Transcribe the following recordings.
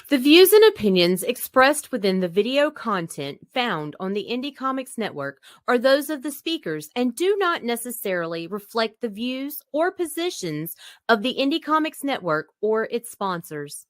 The views and opinions expressed within the video content found on the Indie Comics Network are those of the speakers and do not necessarily reflect the views or positions of the Indie Comics Network or its sponsors.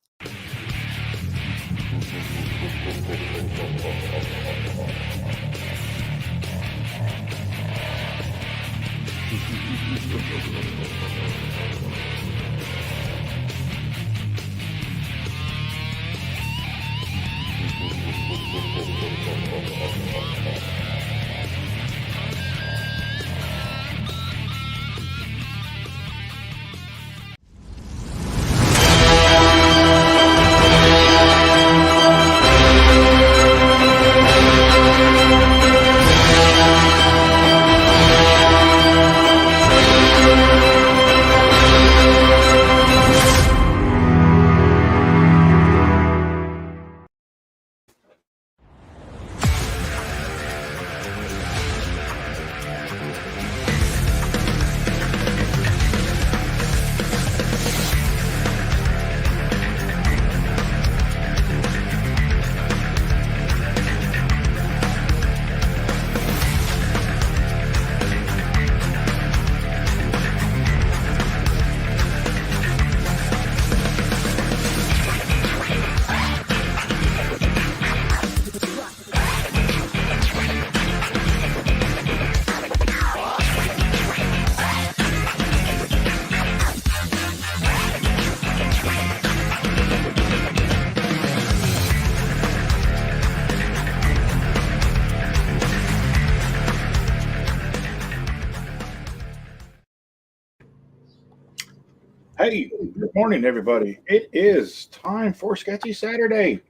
Hey, good morning, everybody. It is time for Sketchy Saturday.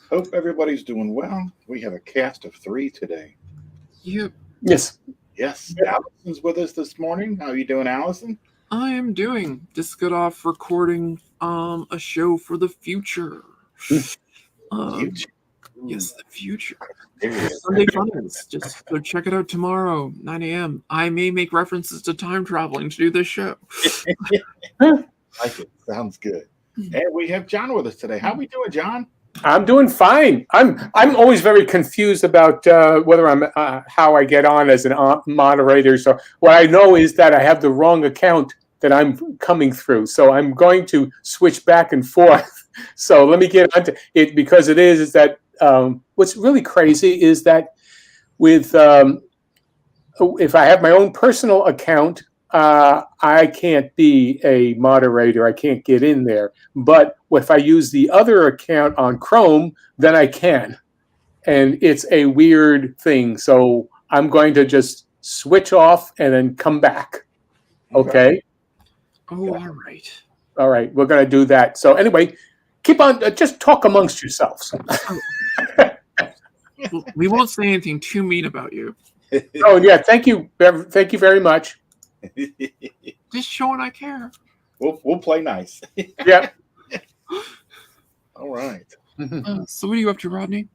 Hope everybody's doing well. We have a cast of 3 today. Yep. Yes. Allison's with us this morning. How are you doing, Allison? I am doing. Just got off recording a show for the future. Future. Yes, the future. Sunday Funnels. Just go check it out tomorrow, 9 a.m. I may make references to time traveling to do this show. Like it. Sounds good. And we have John with us today. How are we doing, John? I'm doing fine. I'm always very confused about whether I'm how I get on as a moderator. So what I know is that I have the wrong account that I'm coming through. So I'm going to switch back and forth. So let me get onto it, because it is that what's really crazy is that with if I have my own personal account, I can't be a moderator. I can't get in there. But if I use the other account on Chrome, then I can. And it's a weird thing. So I'm going to just switch off and then come back. Okay? Oh, all right. All right. We're going to do that. So anyway, keep on. Just talk amongst yourselves. We won't say anything too mean about you. Oh, yeah. Thank you. Thank you very much. Just showing I care. We'll play nice. Yeah. All right. So what are you up to, Rodney?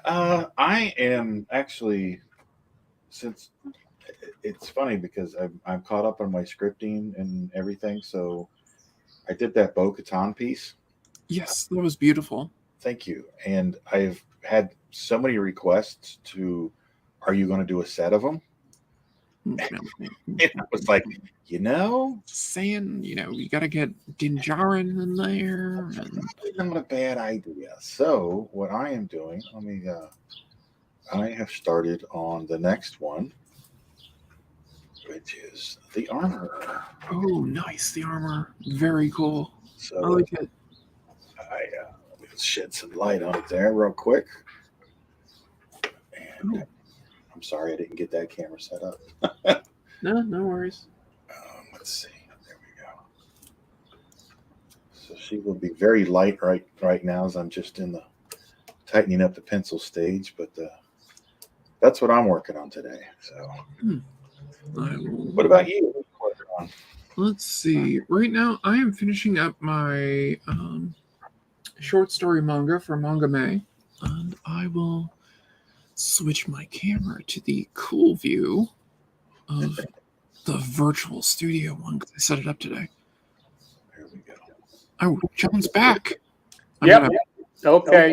I am actually, since it's funny because I'm caught up on my scripting and everything. So I did that Bo-Katan piece. Yes, that was beautiful. Thank you. And I've had so many requests to, are you going to do a set of them? And I was like, saying, you got to get Dinjarin in there. It's not a bad idea. So what I am doing, I have started on the next one, which is the armor. Oh, nice. The armor. Very cool. So I like it. Let me shed some light on it there real quick. And I'm sorry I didn't get that camera set up. No worries. Let's see. There we go. So she will be very light right now as I'm just in the tightening up the pencil stage, but that's what I'm working on today. So, what about you? What are you working on? Let's see. Right now, I am finishing up my short story manga for Manga May, and I will switch my camera to the cool view of the virtual studio one because I set it up today. There we go. Oh, John's back. Yep. Okay.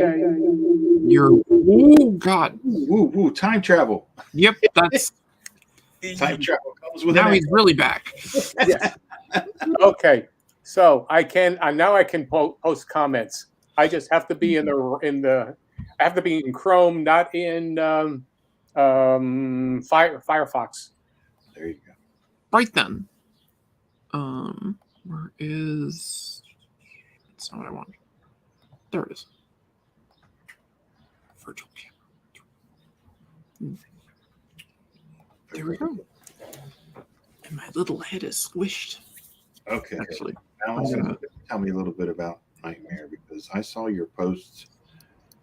You're oh god. Woo, time travel. Yep, that's Time travel comes with now an he's really back. Yes. Okay. So I can now I can post comments. I just have to be in the I have to be in Chrome, not in Firefox. There you go. Right then. Where is that's not what I want. There it is. Virtual camera. There we go. And my little head is squished. Okay. Actually. Now tell me a little bit about Nightmare, because I saw your posts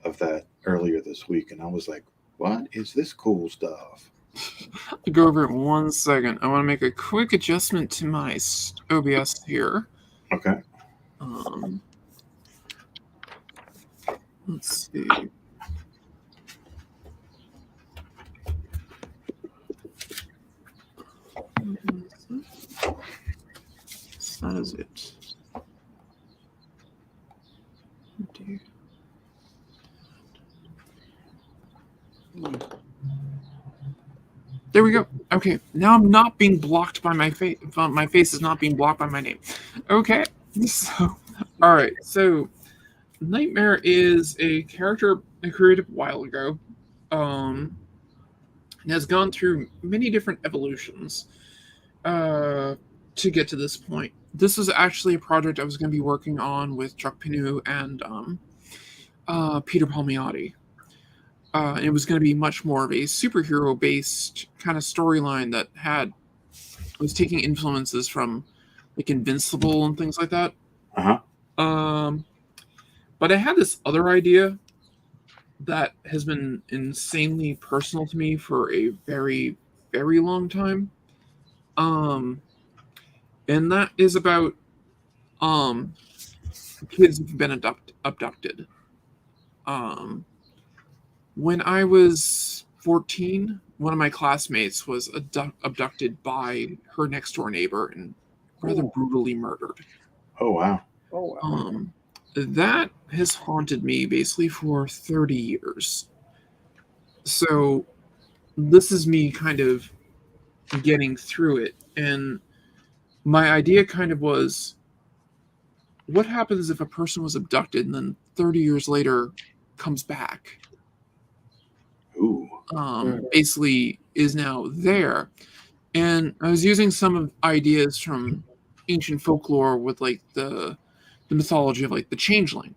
of that earlier this week, and I was like, what is this cool stuff? I'll go over it 1 second. I want to make a quick adjustment to my OBS here. Okay. Let's see. That is it. There we go. Okay, now I'm not being blocked by my face. My face is not being blocked by my name. Okay, so all right. So Nightmare is a character I created a while ago. It has gone through many different evolutions to get to this point. This was actually a project I was going to be working on with Chuck Pinu and Peter Palmiotti. It was going to be much more of a superhero-based kind of storyline that was taking influences from like Invincible and things like that. But I had this other idea that has been insanely personal to me for a very, very long time. And that is about kids who've been abducted. When I was 14, one of my classmates was abducted by her next door neighbor and rather brutally murdered. Oh wow. That has haunted me basically for 30 years. So this is me kind of getting through it. And my idea kind of was, what happens if a person was abducted and then 30 years later comes back? Ooh. Basically is now there. And I was using some of ideas from ancient folklore with like the mythology of like the changeling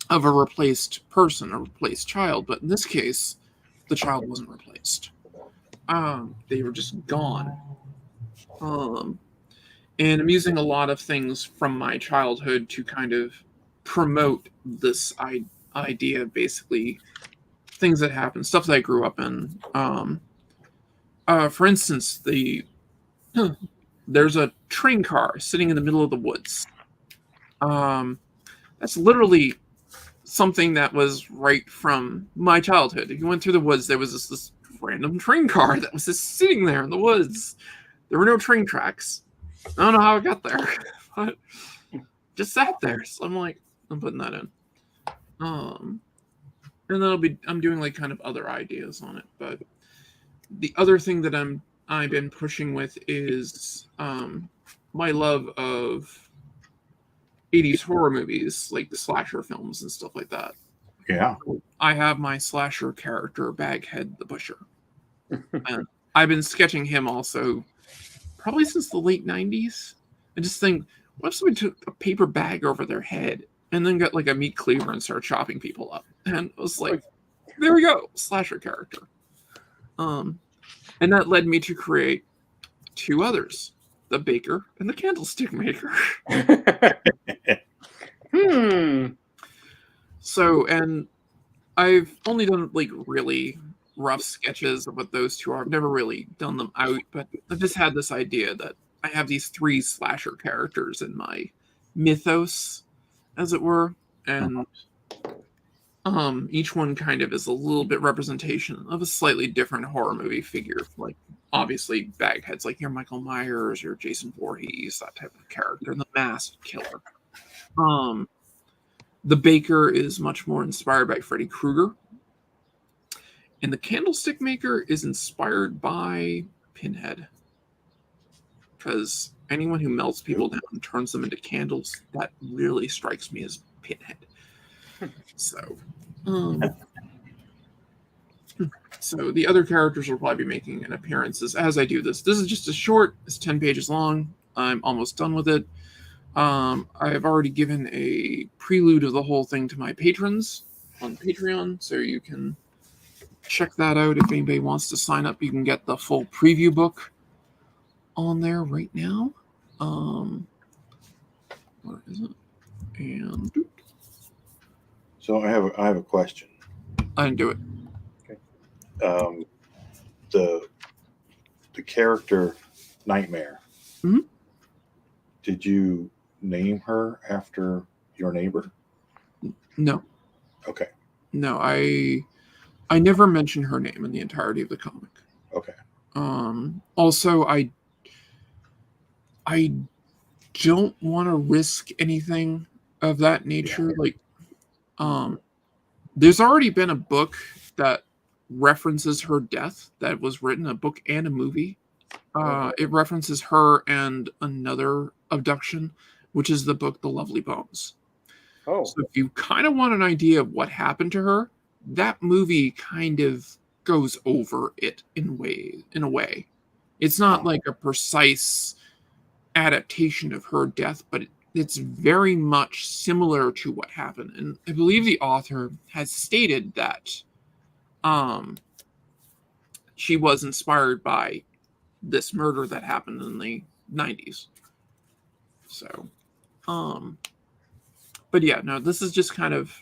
of a replaced person, a replaced child. But in this case, the child wasn't replaced. They were just gone. And I'm using a lot of things from my childhood to kind of promote this idea, basically things that happen, stuff that I grew up in. For instance, there's a train car sitting in the middle of the woods. That's literally something that was right from my childhood. If you went through the woods, there was this random train car that was just sitting there in the woods. There were no train tracks. I don't know how it got there, but just sat there. So I'm putting that in. And then I'm doing like kind of other ideas on it. But the other thing that I've been pushing with is my love of 80s horror movies, like the slasher films and stuff like that. Yeah. I have my slasher character, Baghead the Butcher. And I've been sketching him also probably since the late 90s. I just think, what if somebody took a paper bag over their head and then got like a meat cleaver and started chopping people up? And I was like, there we go, slasher character. And that led me to create two others, the baker and the candlestick maker. So, and I've only done like really rough sketches of what those two are. I've never really done them out, but I've just had this idea that I have these three slasher characters in my mythos, as it were, and each one kind of is a little bit representation of a slightly different horror movie figure. Like, obviously, Baghead's like your Michael Myers, your Jason Voorhees, that type of character, and the Masked Killer. The baker is much more inspired by Freddy Krueger. And the candlestick maker is inspired by Pinhead. Because anyone who melts people down and turns them into candles, that really strikes me as Pinhead. So the other characters will probably be making an appearance as I do this. This is just a short, it's 10 pages long. I'm almost done with it. I have already given a prelude of the whole thing to my patrons on Patreon, so you can check that out. If anybody wants to sign up, you can get the full preview book on there right now. What is it? And So I have a question. I didn't do it. The character Nightmare. Mm-hmm. Did you name her after your neighbor? No. Okay. No, I never mention her name in the entirety of the comic. Okay. Also, I don't want to risk anything of that nature. Yeah. Like, there's already been a book that references her death that was written, a book and a movie. It references her and another abduction, which is the book The Lovely Bones. Oh. So if you kind of want an idea of what happened to her, that movie kind of goes over it in a way. It's not like a precise adaptation of her death, but it's very much similar to what happened. And I believe the author has stated that she was inspired by this murder that happened in the 90s. So, but yeah, no, this is just kind of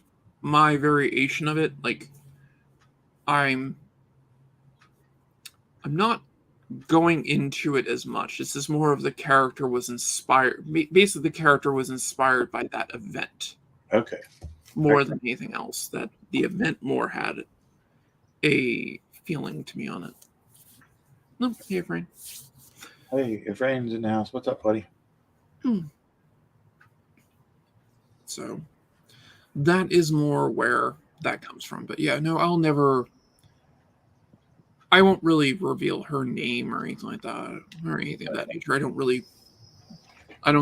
my variation of it. Like, I'm not going into it as much. This is more of the character was inspired. Basically, the character was inspired by that event. Okay. More than anything else. That the event more had a feeling to me on it. No, hey, Efrain. Hey, Efrain's in the house. What's up, buddy? So that is more where that comes from. But yeah, no, I won't really reveal her name or anything like that, or anything of that nature. I don't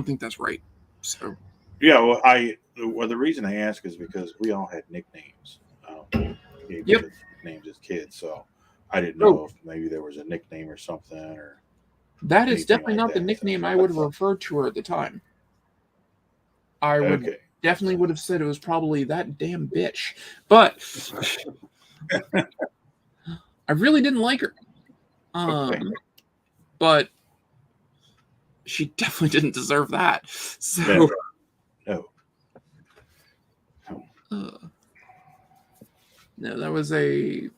think that's right. So yeah, well, the reason I ask is because we all had nicknames. Yep. Names as kids, so I didn't know if maybe there was a nickname or something, or that is definitely like not the that. nickname I would have referred to her at the time. I would definitely would have said it was probably that damn bitch, but I really didn't like her. But she definitely didn't deserve that. So no. No, that was a...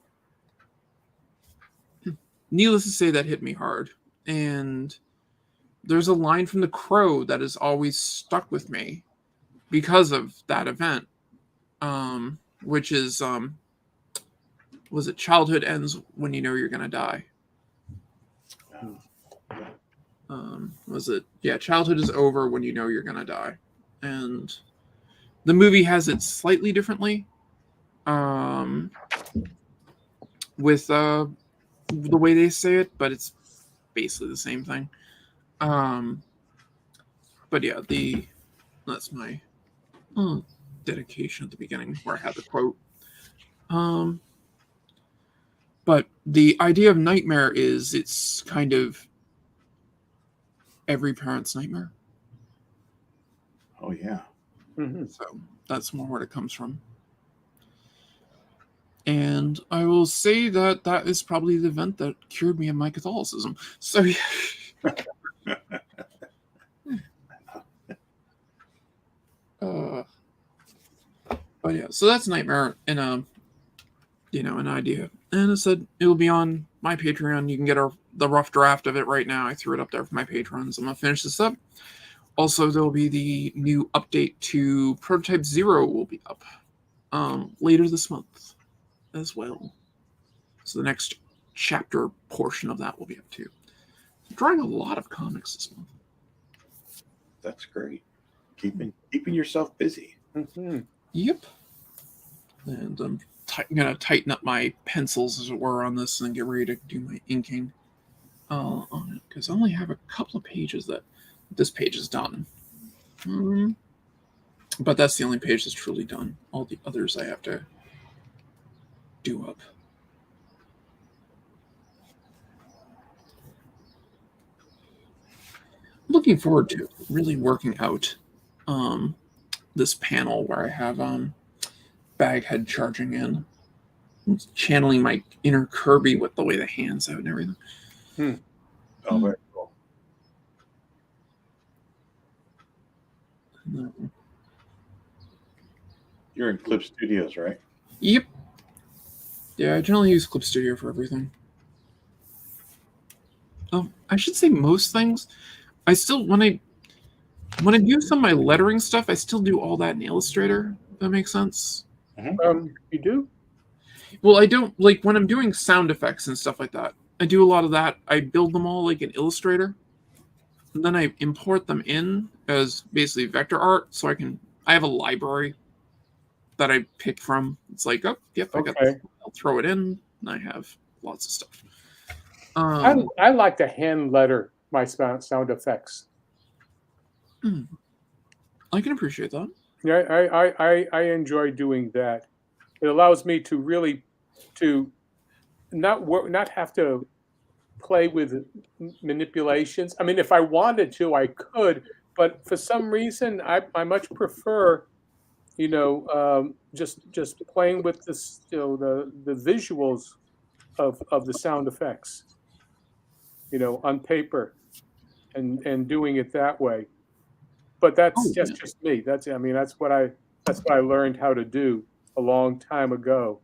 Needless to say, that hit me hard. And there's a line from The Crow that has always stuck with me because of that event. Which is, was it childhood ends when you know you're going to die? Was it? Yeah, childhood is over when you know you're going to die. And the movie has it slightly differently. With the way they say it, but it's basically the same thing. But yeah, that's my dedication at the beginning where I had the quote. But the idea of nightmare is it's kind of every parent's nightmare. Oh yeah. Mm-hmm. So that's more where it comes from. And I will say that that is probably the event that cured me of my Catholicism. So, yeah. But yeah, so that's Nightmare in an idea. And I said it will be on my Patreon. You can get the rough draft of it right now. I threw it up there for my patrons. I'm gonna finish this up. Also, there will be the new update to Prototype 0 will be up later this month as well. So the next chapter portion of that will be up too. I'm drawing a lot of comics this month. That's great. Keeping yourself busy. Mm-hmm. Yep. And I'm going to tighten up my pencils, as it were, on this and get ready to do my inking on it, because I only have a couple of pages that this page is done. But that's the only page that's truly done. All the others I have to do up. I'm looking forward to really working out this panel where I have Baghead charging in. I'm channeling my inner Kirby with the way the hands out and everything. Oh, very cool. You're in Clip Studios, right? Yep. Yeah, I generally use Clip Studio for everything. I should say most things. I still, when I do some of my lettering stuff, I still do all that in Illustrator. If that makes sense. You do? Well, I don't, like, when I'm doing sound effects and stuff like that, I do a lot of that. I build them all like in Illustrator, and then I import them in as basically vector art. So I have a library that I pick from. It's like, oh, yep, I got this. I'll throw it in, and I have lots of stuff. I like to hand letter my sound effects. I can appreciate that. Yeah, I enjoy doing that. It allows me to really not have to play with manipulations. I mean, if I wanted to, I could, but for some reason, I much prefer, just playing with this, the visuals of the sound effects, on paper, and doing it that way. But that's just me. That's what I learned how to do a long time ago.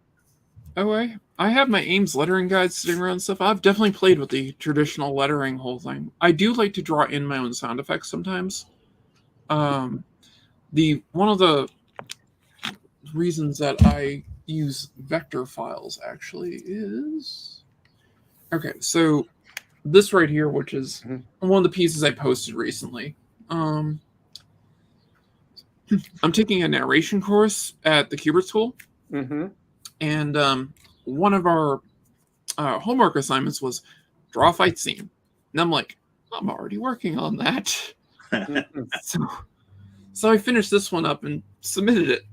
Oh, I have my Ames lettering guides sitting around and stuff. I've definitely played with the traditional lettering whole thing. I do like to draw in my own sound effects sometimes. One of the reasons that I use vector files actually is okay. So this right here, which is one of the pieces I posted recently. I'm taking a narration course at the Kubert School, and one of our homework assignments was draw a fight scene. And I'm like, I'm already working on that. So I finished this one up and submitted it.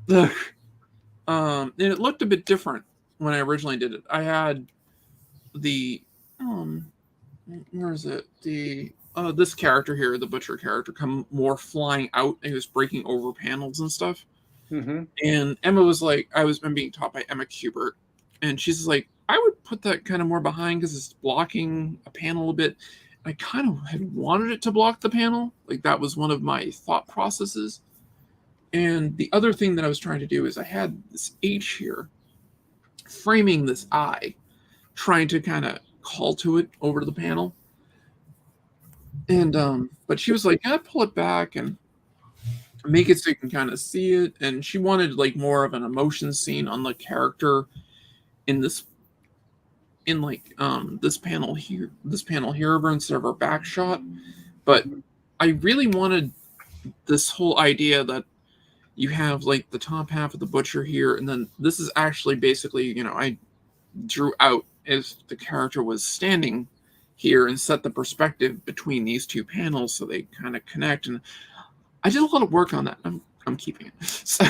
And it looked a bit different when I originally did it. I had the where is it? This character here, the butcher character, come more flying out, and he was breaking over panels and stuff. And Emma was like, I'm being taught by Emma Kubert, and she's like, I would put that kind of more behind because it's blocking a panel a bit. I kind of had wanted it to block the panel. Like, that was one of my thought processes. And the other thing that I was trying to do is I had this H here framing this eye, trying to kind of call to it over to the panel. And but she was like, pull it back and make it so you can kind of see it. And she wanted like more of an emotion scene on the character in this panel here instead of our back shot. But I really wanted this whole idea that you have like the top half of the butcher here, and then this is actually basically, I drew out as the character was standing here and set the perspective between these two panels so they kind of connect. And I did a lot of work on that. I'm keeping it. So.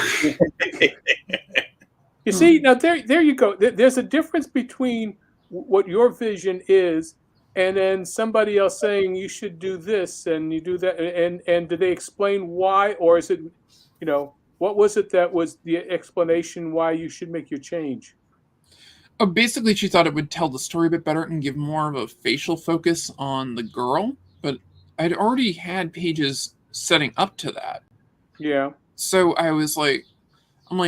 You see, now there you go. There's a difference between what your vision is and then somebody else saying you should do this and you do that. And do they explain why, or is it, what was it that was the explanation why you should make your change? Basically, she thought it would tell the story a bit better and give more of a facial focus on the girl. But I'd already had pages setting up to that. Yeah. So I was like, I'm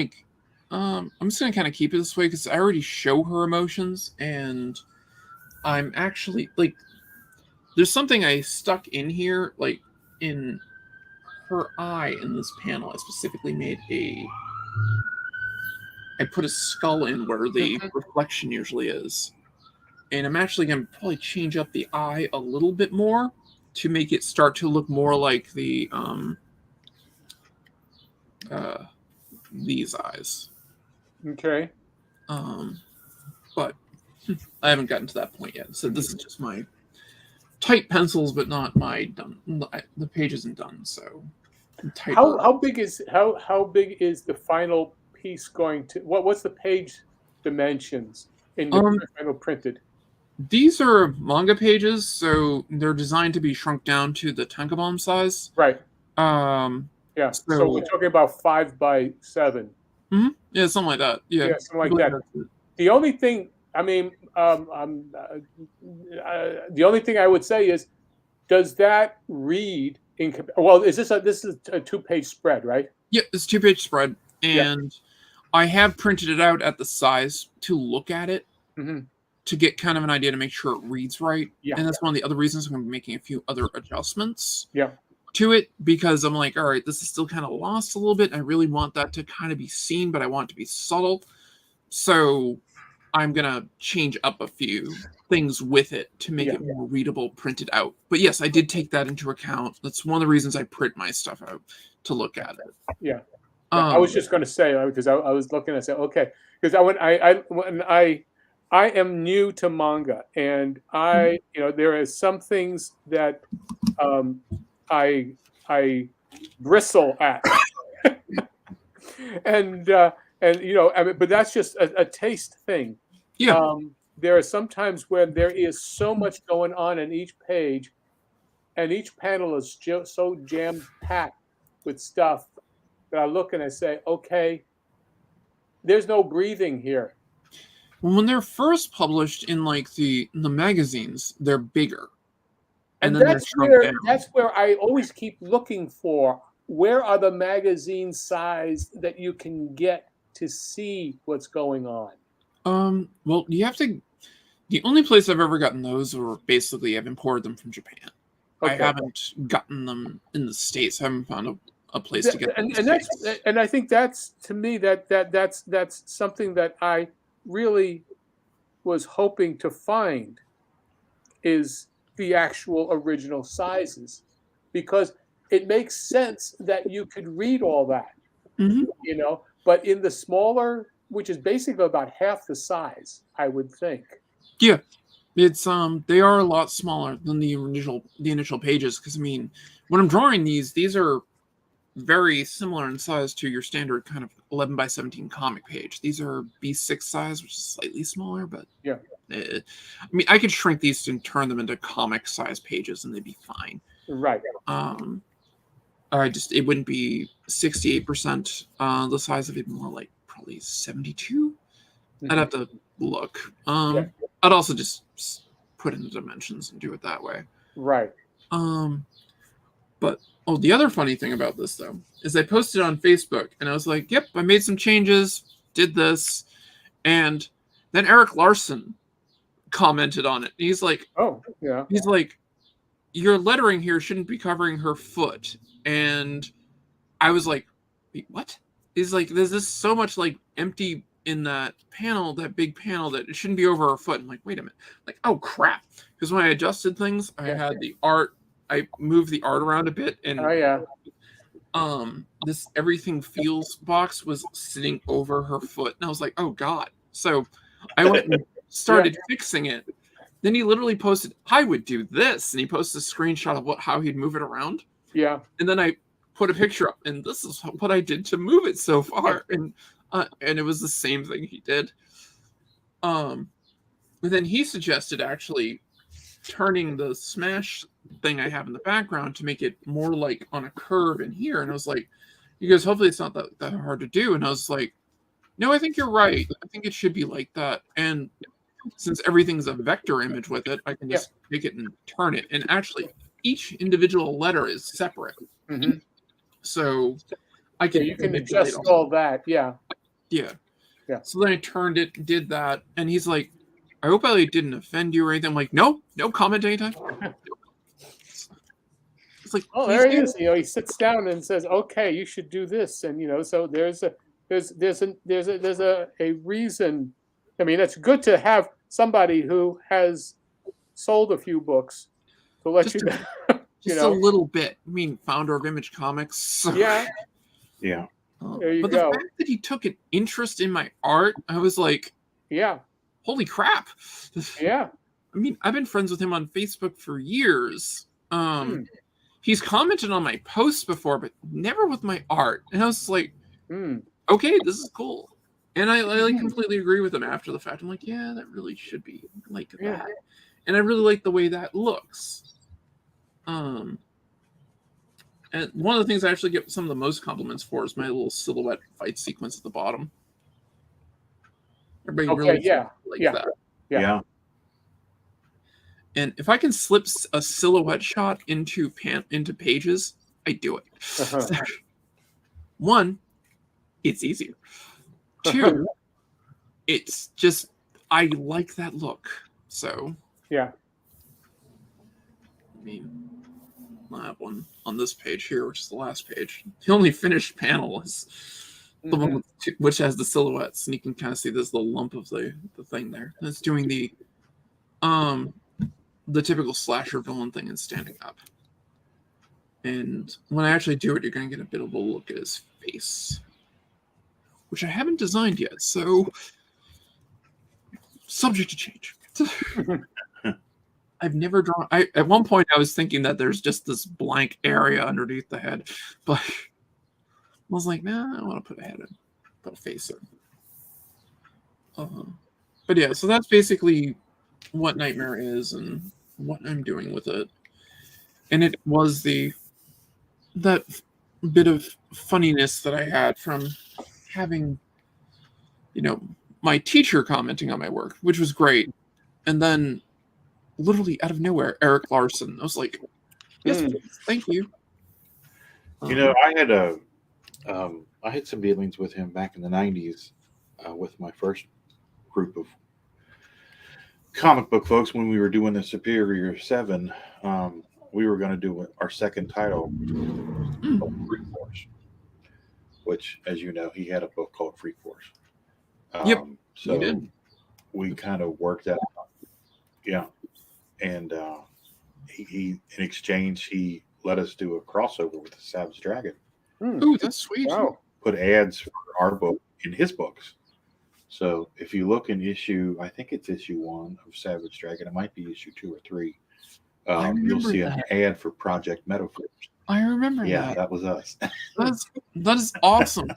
just going to kind of keep it this way because I already show her emotions. And I'm actually, like, there's something I stuck in here, like, in her eye in this panel. I specifically made I put a skull in where the reflection usually is. And I'm actually going to probably change up the eye a little bit more to make it start to look more like the these eyes. Okay. But I haven't gotten to that point yet. So this is just my tight pencils, but not my done. The page isn't done, so how big is the final piece going to? What's the page dimensions in the final printed? These are manga pages, so they're designed to be shrunk down to the tankobon size. Right. Yeah. So we're talking about 5 by 7. Mm-hmm. Yeah, something like that. Yeah, something like that. The only thing, I mean, the only thing I would say is, does that read in? Well, this is a 2-page spread, right? Yeah, it's a 2-page spread, and I have printed it out at the size to look at it. Mm-hmm. To get kind of an idea to make sure it reads right. Yeah. And that's one of the other reasons I'm going to be making a few other adjustments to it, because I'm like, all right, this is still kind of lost a little bit. I really want that to kind of be seen, but I want it to be subtle. So I'm going to change up a few things with it to make it more readable, printed out. But yes, I did take that into account. That's one of the reasons I print my stuff out, to look at it. Yeah. I was just going to say, because I was looking and say, okay, because I am new to manga, and there are some things that I bristle at, and but that's just a taste thing. Yeah. There are some times when there is so much going on in each page, and each panel is so jam packed with stuff that I look and I say, okay, there's no breathing here. When they're first published in like the magazines, they're bigger, and then that's where I always keep looking for, where are the magazine size that you can get to see what's going on. Well, you have to. The only place I've ever gotten those were basically I've imported them from Japan. Okay. I haven't gotten them in the States. I haven't found a place to get them. And I think that's, to me, that's something that I really was hoping to find, is the actual original sizes, because it makes sense that you could read all that, but in the smaller, which is basically about half the size, I would think. Yeah, it's they are a lot smaller than the initial pages, because I mean, when I'm drawing these are very similar in size to your standard kind of 11 by 17 comic page. These are B6 size, which is slightly smaller, but I mean, I could shrink these and turn them into comic size pages and they'd be fine. Right. It wouldn't be 68% the size of it, more like probably 72. Mm-hmm. I'd have to look. I'd also just put in the dimensions and do it that way. Right. But the other funny thing about this, though, is I posted on Facebook, and I was like, yep, I made some changes, did this, and then Eric Larson commented on it. He's like, he's like, your lettering here shouldn't be covering her foot. And I was like, wait, what? He's like, there's this so much like empty in that panel, that big panel, that it shouldn't be over her foot. I'm like, wait a minute. Like, oh, crap. Because when I adjusted things, I had the art. I moved the art around a bit, and this everything feels box was sitting over her foot, and I was like, oh god. So I went and started fixing it. Then he literally posted, I would do this, and he posted a screenshot of how he'd move it around. Yeah. And then I put a picture up, and this is what I did to move it so far, and it was the same thing he did. And then he suggested actually turning the smash thing I have in the background to make it more like on a curve in here. And I was like, he goes, hopefully it's not that hard to do. And I was like, no, I think you're right. I think it should be like that. And since everything's a vector image with it, I can just take it and turn it. And actually, each individual letter is separate. Mm-hmm. So I can you can adjust all that. Yeah. So then I turned it, did that, and he's like, I hope I didn't offend you or anything. I'm like, no comment anytime. It's like, there he is. He sits down and says, okay, you should do this. And so there's a reason. I mean, it's good to have somebody who has sold a few books to let you know. Just a little bit. I mean, founder of Image Comics. Yeah. There you but go. the fact that he took an interest in my art, I was like, Yeah. holy crap. Yeah. I mean, I've been friends with him on Facebook for years. He's commented on my posts before, but never with my art. And I was like, okay, this is cool. And I like completely agree with him after the fact. I'm like, yeah, that really should be like that. And I really like the way that looks. And one of the things I actually get some of the most compliments for is my little silhouette fight sequence at the bottom. Everybody really likes that. Yeah. And if I can slip a silhouette shot into pages, I do it. One, it's easier. Two, it's just I like that look. So yeah. I mean, I have one on this page here, which is the last page. The only finished panel is the one with which has the silhouettes, and you can kind of see this little lump of the thing there. And it's doing the typical slasher villain thing and standing up. And when I actually do it, you're going to get a bit of a look at his face, which I haven't designed yet, so subject to change. I've never drawn. At one point, I was thinking that there's just this blank area underneath the head, but I was like, nah, I want to put a head in, put a face in. But yeah, so that's basically what Nightmare is and what I'm doing with it. And it was that bit of funniness that I had from having, my teacher commenting on my work, which was great. And then literally out of nowhere, Eric Larson. I was like, yes, please, thank you. I had some dealings with him back in the 90s with my first group of comic book folks when we were doing the Superior 7. We were going to do our second title, Free Force, which, as you know, he had a book called Free Force. Yep, so he did. We kind of worked that out. Yeah. And he, in exchange, he let us do a crossover with the Savage Dragon. Ooh, that's sweet. Wow. Put ads for our book in his books. So if you look in I think it's issue 1 of Savage Dragon. It might be issue 2 or 3. You'll see an ad for Project Metaphors. I remember that. Yeah, that was us. That is awesome.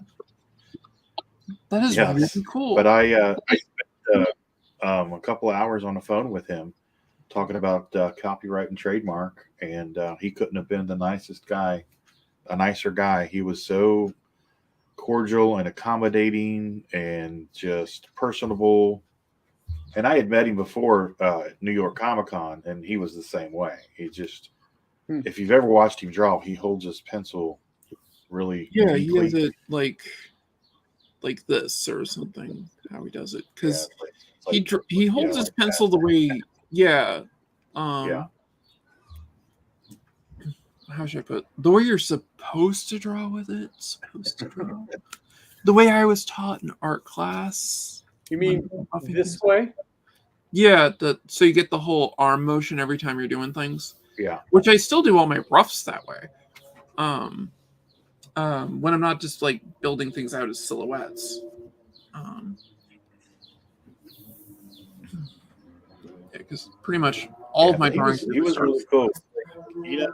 That is really cool. But I spent a couple of hours on the phone with him talking about copyright and trademark, and he couldn't have been the nicer guy. He was so cordial and accommodating and just personable. And I had met him before New York Comic Con, and he was the same way. He just, if you've ever watched him draw, he holds his pencil really neatly. He has it like this or something. How he does it, because he holds his pencil the way. How should I put it? The way you're supposed to draw with it? The way I was taught in art class. You mean this way? Yeah, so you get the whole arm motion every time you're doing things. Yeah. Which I still do all my roughs that way. When I'm not just like building things out as silhouettes. Because pretty much all of my drawings. He was really cool. Yeah.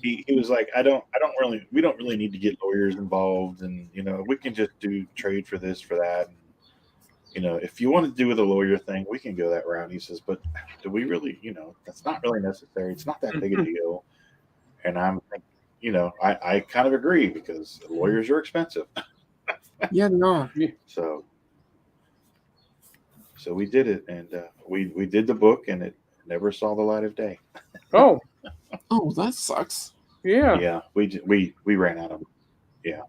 He was like, we don't really need to get lawyers involved, and we can just do trade for this, for that. And, if you want to do with a lawyer thing, we can go that route. He says, but do we really, that's not really necessary. It's not that big a deal. And I'm thinking, I kind of agree, because lawyers are expensive. Yeah, they are. So we did it, and we did the book, and it never saw the light of day. Oh, that sucks. Yeah. Yeah, we ran out of them. Yeah.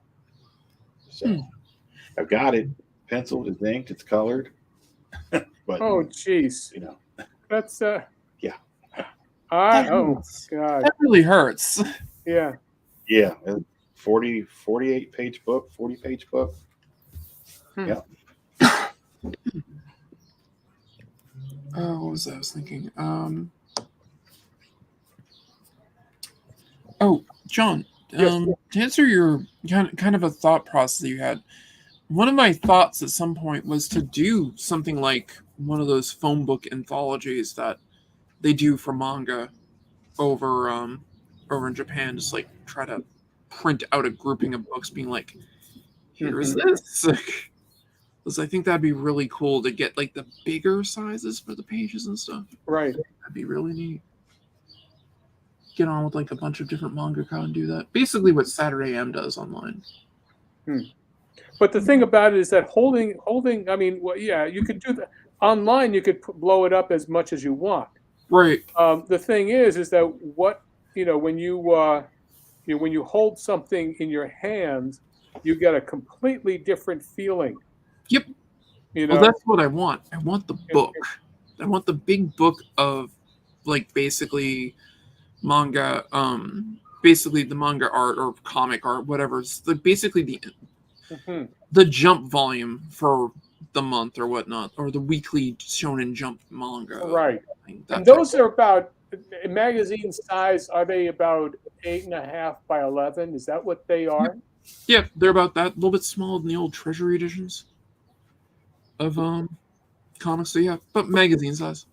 So I've got it penciled, it's inked, it's colored. But jeez. That's yeah. Oh God. That really hurts. Yeah. Yeah. 48 page book, 40 page book. Yeah. What was that I was thinking? John, To answer your kind of a thought process that you had, one of my thoughts at some point was to do something like one of those phone book anthologies that they do for manga over in Japan. Just like try to print out a grouping of books, being like, "Here's this." Because I think that'd be really cool to get like the bigger sizes for the pages and stuff. Right. That'd be really neat. Get on with like a bunch of different mangaka and do that. Basically what Saturday M does online. But the thing about it is that holding. I mean, well, yeah, you could do that online. You could blow it up as much as you want. Right. The thing is that when you hold something in your hands, you get a completely different feeling. Yep. Well, that's what I want. I want the book. I want the big book of like basically manga, basically the manga art or comic art, whatever. It's basically the Jump volume for the month or whatnot, or the weekly Shonen Jump manga. Right. And those are about, in magazine size, are they about 8.5 by 11? Is that what they are? Yeah, they're about that. A little bit smaller than the old Treasury editions of comics. So yeah, but magazine size.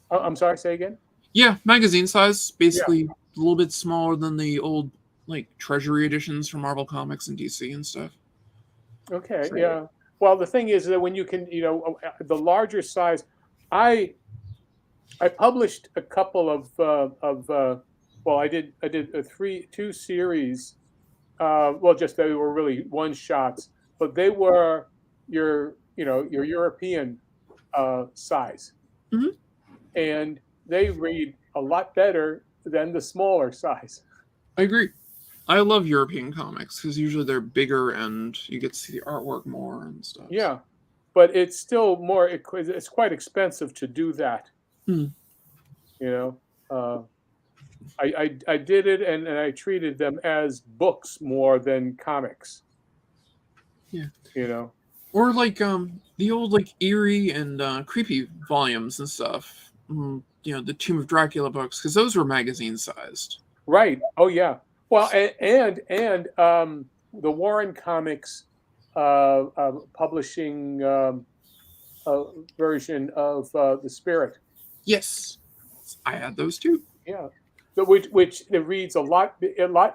I'm sorry, say again? Yeah, magazine size. Basically a little bit smaller than the old like Treasury editions from Marvel Comics and DC and stuff. Okay, yeah. Well, the thing is that when you can, the larger size, I published a couple I did two series. Just they were really one shots, but they were your European size, and they read a lot better than the smaller size. I agree. I love European comics because usually they're bigger and you get to see the artwork more and stuff. Yeah, but it's still more. It's quite expensive to do that. I did it and I treated them as books more than comics. Yeah. Or like the old like eerie and creepy volumes and stuff. The Tomb of Dracula books, because those were magazine sized. Right. Oh yeah. Well, and the Warren Comics publishing version of The Spirit. Yes, I had those too. Yeah, which it reads a lot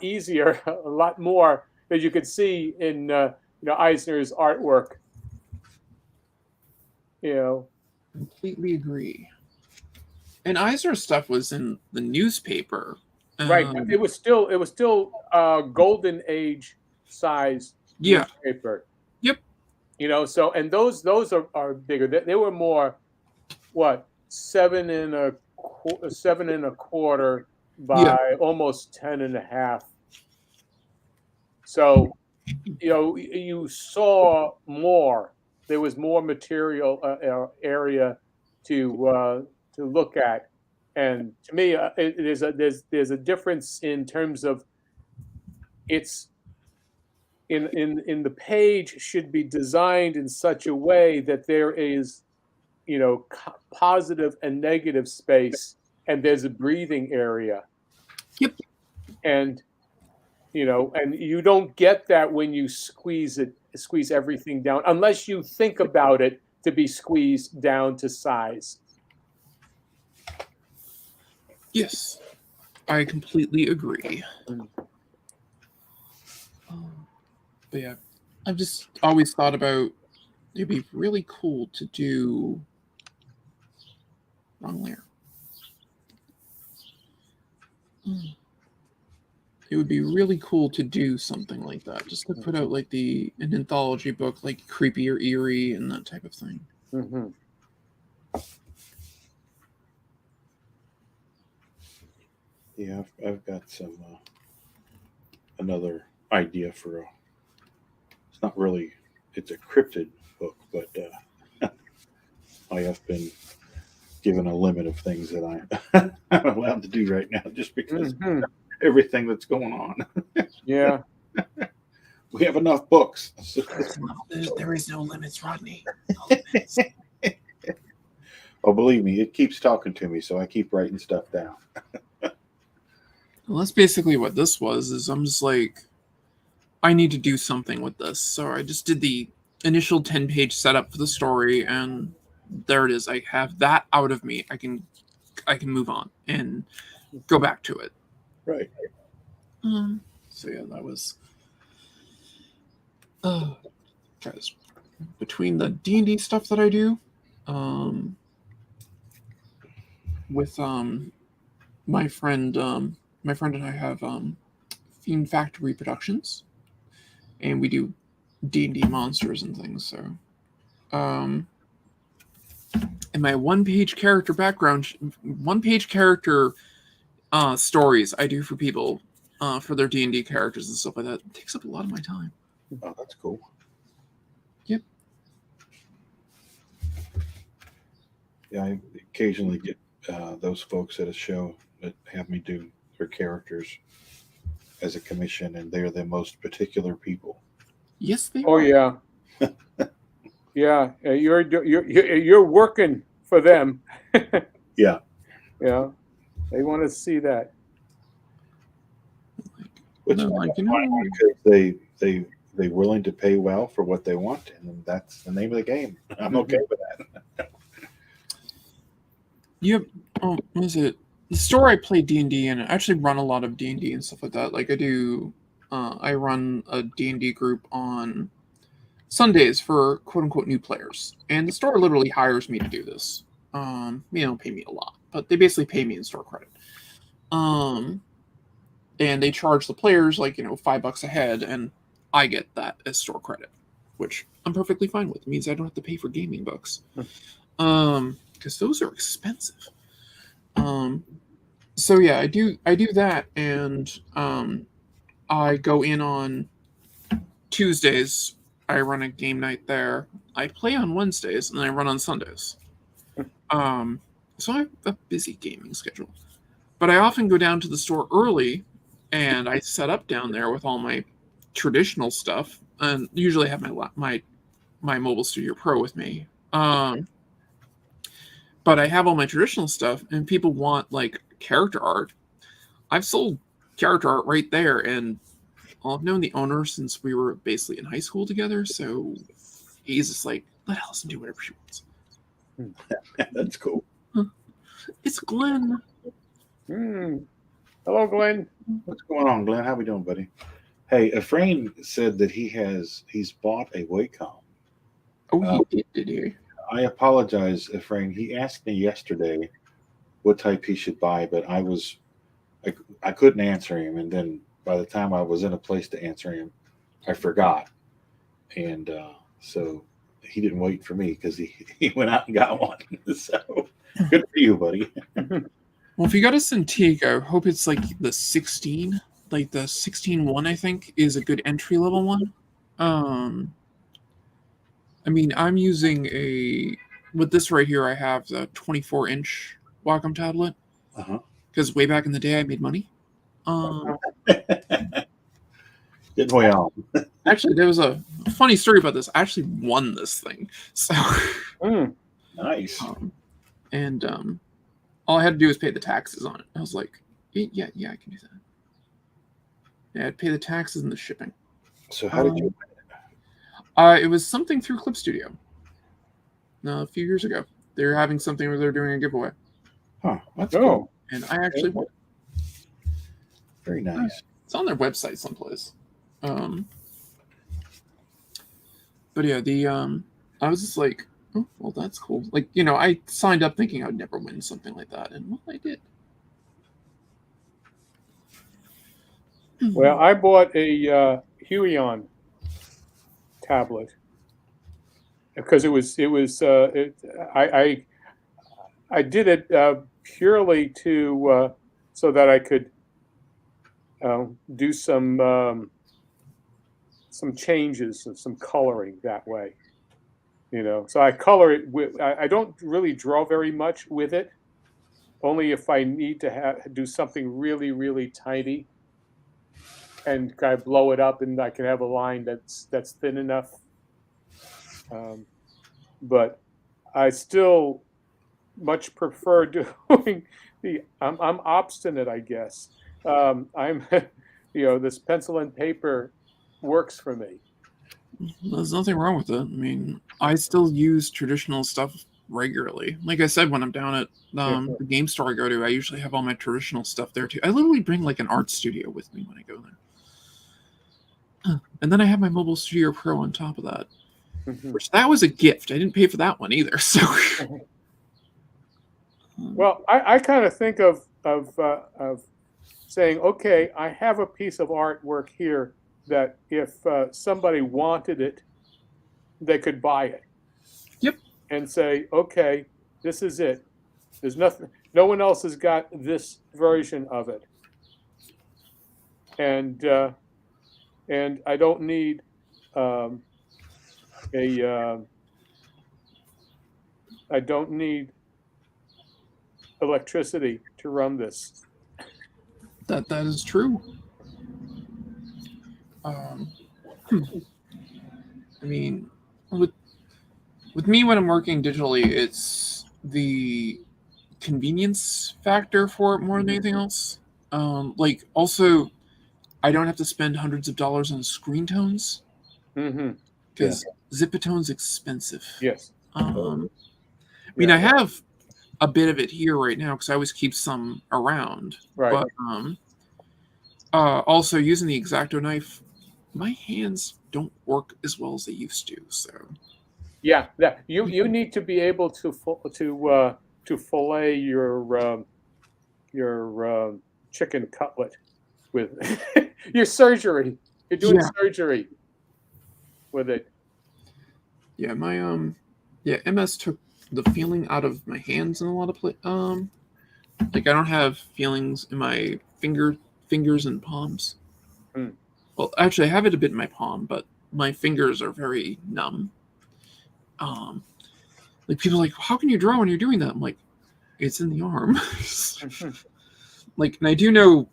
easier, a lot more, as you could see in Eisner's artwork. Completely agree. And Eisner's stuff was in the newspaper. Right, but it was still golden age size newspaper. Yep. So and those are bigger. They were more, 7 1/4 by almost 10.5. So you saw more. There was more material area to look at. And to me, there's a difference in terms of it's in the page should be designed in such a way that there is, positive and negative space, and there's a breathing area. Yep. And and you don't get that when you squeeze everything down, unless you think about it to be squeezed down to size. Yes, I completely agree. But yeah, I've just always thought about it'd be really cool to do. Wrong layer. It would be really cool to do something like that, just to put out like an anthology book, like creepy or eerie and that type of thing. Mm-hmm. Yeah, I've got some another idea for it's a cryptid book, but I have been given a limit of things that I'm allowed to do right now, just because everything that's going on. Yeah. We have enough books. There is no limits, Rodney. No limits. Oh, believe me, it keeps talking to me, so I keep writing stuff down. Well, that's basically what this was. Is I'm just like, I need to do something with this, so I just did the initial 10-page setup for the story, and there it is. I have that out of me. I can move on and go back to it. Right. So yeah, that was. Guys, between the D&D stuff that I do, with my friend and I have Fiend Factory Productions, and we do D&D monsters and things. So, and my one-page character stories I do for people for their D&D characters and stuff like that. It takes up a lot of my time. Oh, that's cool. Yep. Yeah, I occasionally get those folks at a show that have me do their characters as a commission, and they're the most particular people. Yes, they Oh are. yeah, yeah. You're working for them. Yeah. Yeah, they want to see that. Which No, like, you know, because they're willing to pay well for what they want, and that's the name of the game. I'm okay with that. Yep. Oh, what is it? The store I play D&D in, I actually run a lot of D&D and stuff like that. Like I do, I run a D&D group on Sundays for quote-unquote new players. And the store literally hires me to do this. They don't pay me a lot, but they basically pay me in store credit. And they charge the players like, $5 a head, and I get that as store credit, which I'm perfectly fine with. It means I don't have to pay for gaming books. Because those are expensive. So yeah, I do that, and I go in on Tuesdays. I run a game night there. I play on Wednesdays, and I run on Sundays. So I have a busy gaming schedule. But I often go down to the store early, and I set up down there with all my traditional stuff, and usually have my Mobile Studio Pro with me. But I have all my traditional stuff, and people want like character art. I've sold character art right there, and I've known the owner since we were basically in high school together. So he's just like, let Allison do whatever she wants. That's cool. It's Glenn. Hello, Glenn. What's going on, Glenn? How we doing, buddy? Hey, Efrain said that he's bought a Wacom. Oh, he did he? I apologize, Efrain. He asked me yesterday what type he should buy, but I couldn't answer him, and then by the time I was in a place to answer him, I forgot, and so he didn't wait for me because he went out and got one. So good for you, buddy. Well, if you got a Cintiq, I hope it's like the 16, like the 16-1, I think, is a good entry level one. I mean, I'm using with this right here, I have the 24-inch Wacom tablet. Because way back in the day, I made money. Didn't we all? Actually, there was a funny story about this. I actually won this thing. So Nice. And all I had to do was pay the taxes on it. I was like, yeah, I can do that. Yeah, I'd pay the taxes and the shipping. So how did you? It was something through Clip Studio. A few years ago, they were having something where they're doing a giveaway. Huh, that's cool. And I actually won. Very nice. It's on their website someplace. But yeah, I was just like, oh, well, that's cool. Like, I signed up thinking I'd never win something like that, and well, I did. Well, I bought a Huion tablet because I did it purely to so that I could do some changes and some coloring that way. So I color it with. I don't really draw very much with it. Only if I need to do something really, really tiny, and kind of blow it up, and I can have a line that's thin enough. But I still much prefer doing I'm obstinate, I guess. I'm, this pencil and paper works for me. There's nothing wrong with it. I mean, I still use traditional stuff regularly. Like I said, when I'm down at the game store I go to, I usually have all my traditional stuff there too. I literally bring like an art studio with me when I go there. And then I have my Mobile Studio Pro on top of that. Which that was a gift. I didn't pay for that one either. So well, I kind of think of saying, okay, I have a piece of artwork here that if somebody wanted it, they could buy it. Yep. And say, okay, this is it. There's nothing. No one else has got this version of it. And I don't need I don't need electricity to run this. That is true. I mean, with me when I'm working digitally, it's the convenience factor for it more than anything else. Like also, I don't have to spend hundreds of dollars on screen tones because Zipitone's expensive. Yes. I mean, I have a bit of it here right now because I always keep some around. Right. But also using the X-Acto knife, my hands don't work as well as they used to. So. Yeah, you need to be able to fillet your chicken cutlet with your surgery. You're doing surgery with it. Yeah, my MS took the feeling out of my hands in a lot of like I don't have feelings in my fingers and palms. Well, actually, I have it a bit in my palm, but my fingers are very numb. Like people are like, how can you draw when you're doing that? I'm like, it's in the arm. Like, and I do know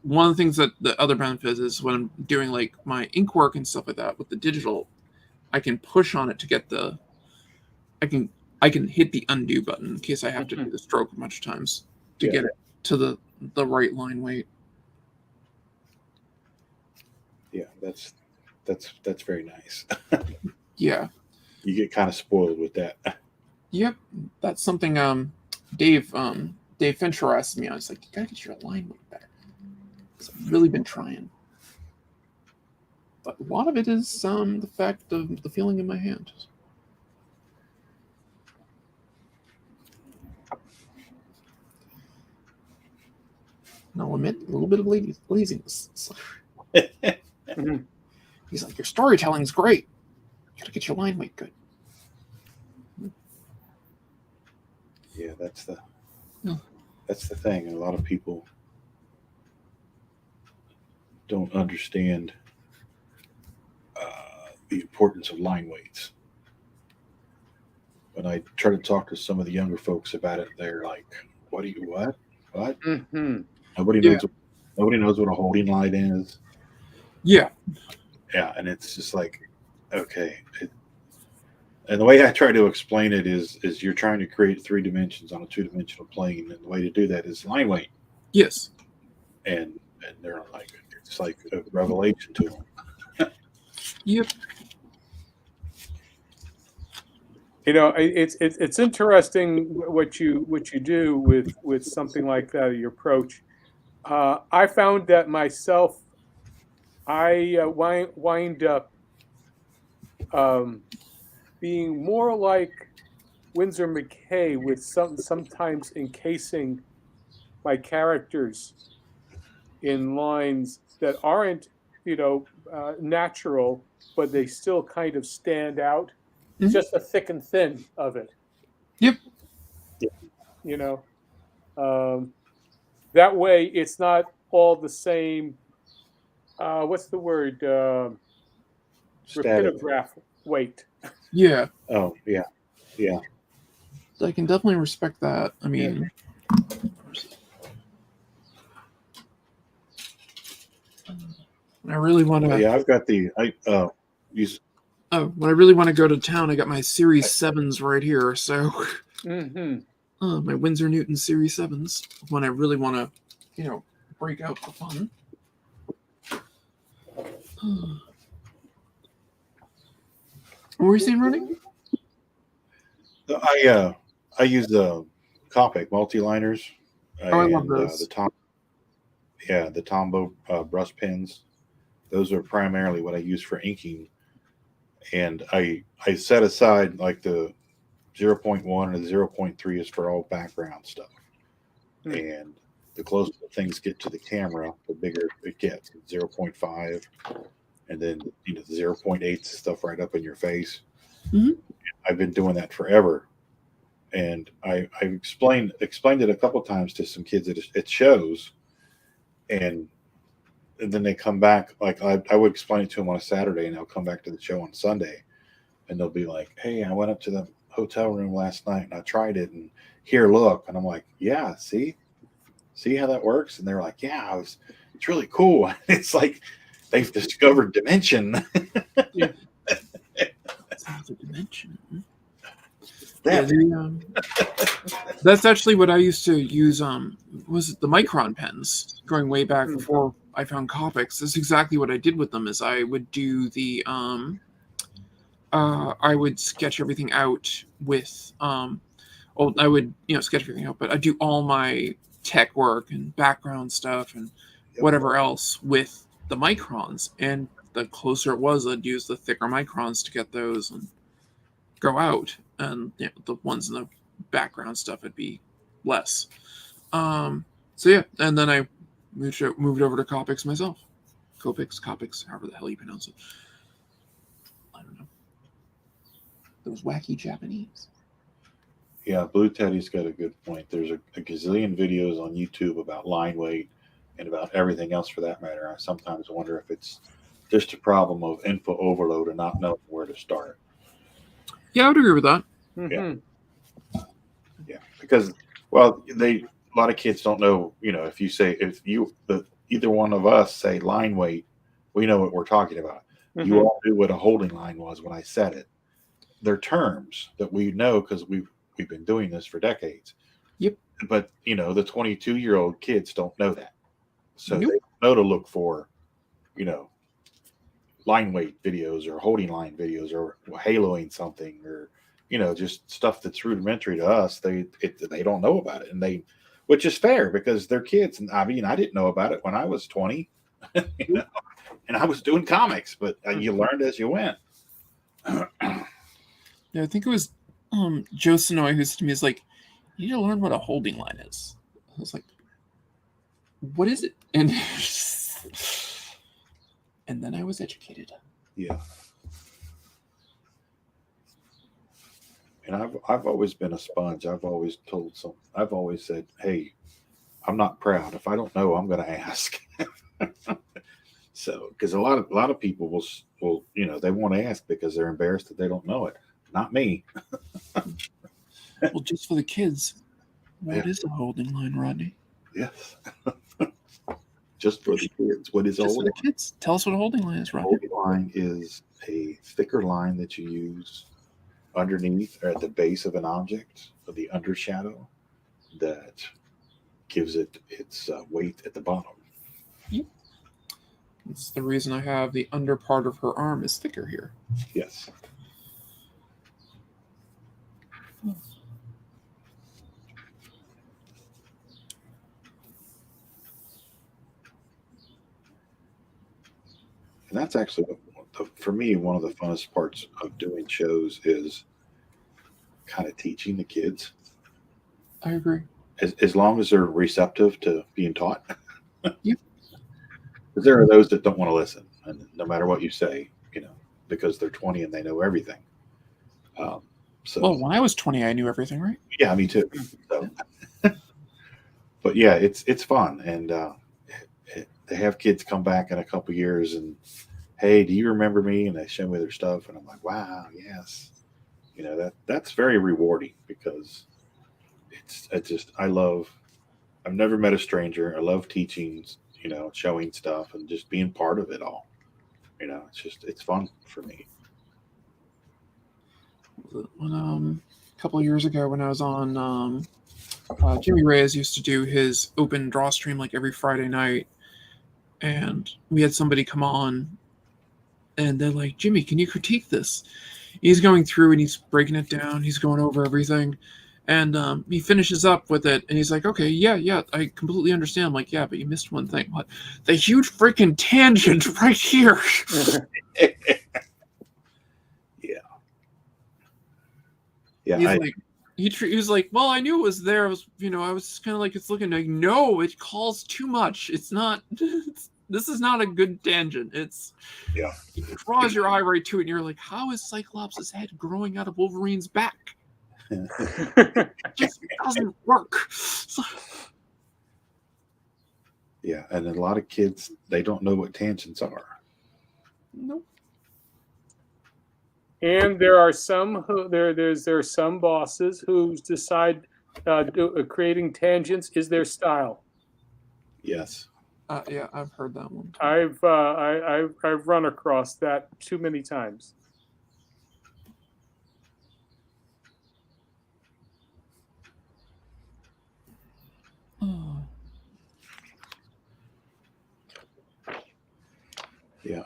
one of the things that the other benefit is when I'm doing like my ink work and stuff like that with the digital, I can push on it to get I can hit the undo button in case I have to do the stroke a bunch of times to get it to the right line weight. Yeah, that's very nice. Yeah. You get kind of spoiled with that. Yep. That's something Dave Fincher asked me. I was like, you gotta get your alignment better. Because I've really been trying. But a lot of it is the fact of the feeling in my hand. And I'll admit a little bit of laziness. He's like, your storytelling's great. You gotta get your line weight good. Yeah, that's the thing. A lot of people don't understand the importance of line weights. When I try to talk to some of the younger folks about it, they're like, what? Nobody knows what a holding line is. Yeah. Yeah, and it's just like, okay. And the way I try to explain it is you're trying to create 3 dimensions on a 2-dimensional plane, and the way to do that is line weight. Yes. And they're like, it's like a revelation to them. Yep. It's interesting what you do with something like that, your approach. I found that myself. I wind up being more like Winsor McKay with sometimes encasing my characters in lines that aren't natural, but they still kind of stand out. Just the thick and thin of it. Yep. That way it's not all the same. What's the word? Rapidograph weight. Yeah. Oh, yeah. Yeah. I can definitely respect that. I mean, I really want to. Yeah, I've got when I really want to go to town, I got my Series 7s right here. So, my Winsor Newton Series 7s. When I really want to break out the fun. What were you saying, Rodney? I use the Copic multi-liners. Oh, I love those. The Tombow brush pens. Those are primarily what I use for inking. And I set aside like the 0.1 and the 0.3 is for all background stuff. And the closer things get to the camera, the bigger it gets. 0.5, and then the 0.8 stuff right up in your face. Mm-hmm. I've been doing that forever, and I explained it a couple times to some kids at shows, and then they come back. Like I would explain it to them on a Saturday, and they'll come back to the show on Sunday, and they'll be like, "Hey, I went up to the hotel room last night and I tried it, and here, look." And I'm like, "Yeah, see how that works?" And they're like, "Yeah, it's really cool." It's like they've discovered dimension. Yeah. The dimension. Yeah. That's actually what I used to use. Was it the Micron pens? Going way back before I found Copics. That's exactly what I did with them. Is I would do the I would sketch everything out with I would sketch everything out, but I do all my tech work and background stuff and whatever else with the microns. And the closer it was, I'd use the thicker microns to get those and go out. And the ones in the background stuff would be less. So yeah, and then I moved over to Copics myself. Copics, however the hell you pronounce it. I don't know. Those wacky Japanese. Yeah, Blue Teddy's got a good point. There's a gazillion videos on YouTube about line weight and about everything else for that matter. I sometimes wonder if it's just a problem of info overload and not knowing where to start. Yeah, I would agree with that. Mm-hmm. Yeah, because a lot of kids don't know. If either one of us say line weight, we know what we're talking about. Mm-hmm. You all knew what a holding line was when I said it. They're terms that we know because we've been doing this for decades. Yep. But the 22-year-old kids don't know that, so nope. They know to look for, line weight videos or holding line videos or haloing something or just stuff that's rudimentary to us. They don't know about it, and which is fair because they're kids. And I mean, I didn't know about it when I was 20, and I was doing comics, but you learned as you went. Yeah, I think it was Joe Sonoy who said to me, "Is like, you need to learn what a holding line is." I was like, "What is it?" And then I was educated. Yeah. And I've always been a sponge. I've always said, "Hey, I'm not proud. If I don't know, I'm going to ask." So, because a lot of people will they won't ask because they're embarrassed that they don't know it. Not me. Well, just for the kids, what is a holding line, Rodney? Yes. Just for the kids. What is a holding line? Just for the kids. Tell us what a holding line is, Rodney. A holding line is a thicker line that you use underneath or at the base of an object, or the undershadow, that gives it its weight at the bottom. Yep. That's the reason I have the under part of her arm is thicker here. Yes. And that's actually, for me, one of the funnest parts of doing shows is kind of teaching the kids. I agree. As long as they're receptive to being taught. Yep. Because there are those that don't want to listen, and no matter what you say, because they're 20 and they know everything. Well, when I was 20, I knew everything, right? Yeah, me too. So, but yeah, it's fun, and they have kids come back in a couple of years and, "Hey, do you remember me?" And they show me their stuff, and I'm like, "Wow, yes." That's very rewarding because I've never met a stranger. I love teaching, showing stuff and just being part of it all. It's fun for me. When a couple of years ago when I was on Jimmy Reyes used to do his open Drawstream like every Friday night, and we had somebody come on, and they're like, "Jimmy, can you critique this?" He's going through and he's breaking it down. He's going over everything, and he finishes up with it, and he's like, "Okay, yeah, I completely understand." I'm like, "Yeah, but you missed one thing. What? The huge freaking tangent right here." Yeah, He's like, he was like, "Well, I knew it was there. I was just kind of like, it's looking like, no, it calls too much. It's not. This is not a good tangent. It's it draws your eye right to it, and you're like, how is Cyclops' head growing out of Wolverine's back? It just doesn't work." Yeah, and a lot of kids, they don't know what tangents are. Nope. And there are some who there are some bosses who decide creating tangents is their style. Yes. Yeah, I've heard that one. I've run across that too many times. Yeah,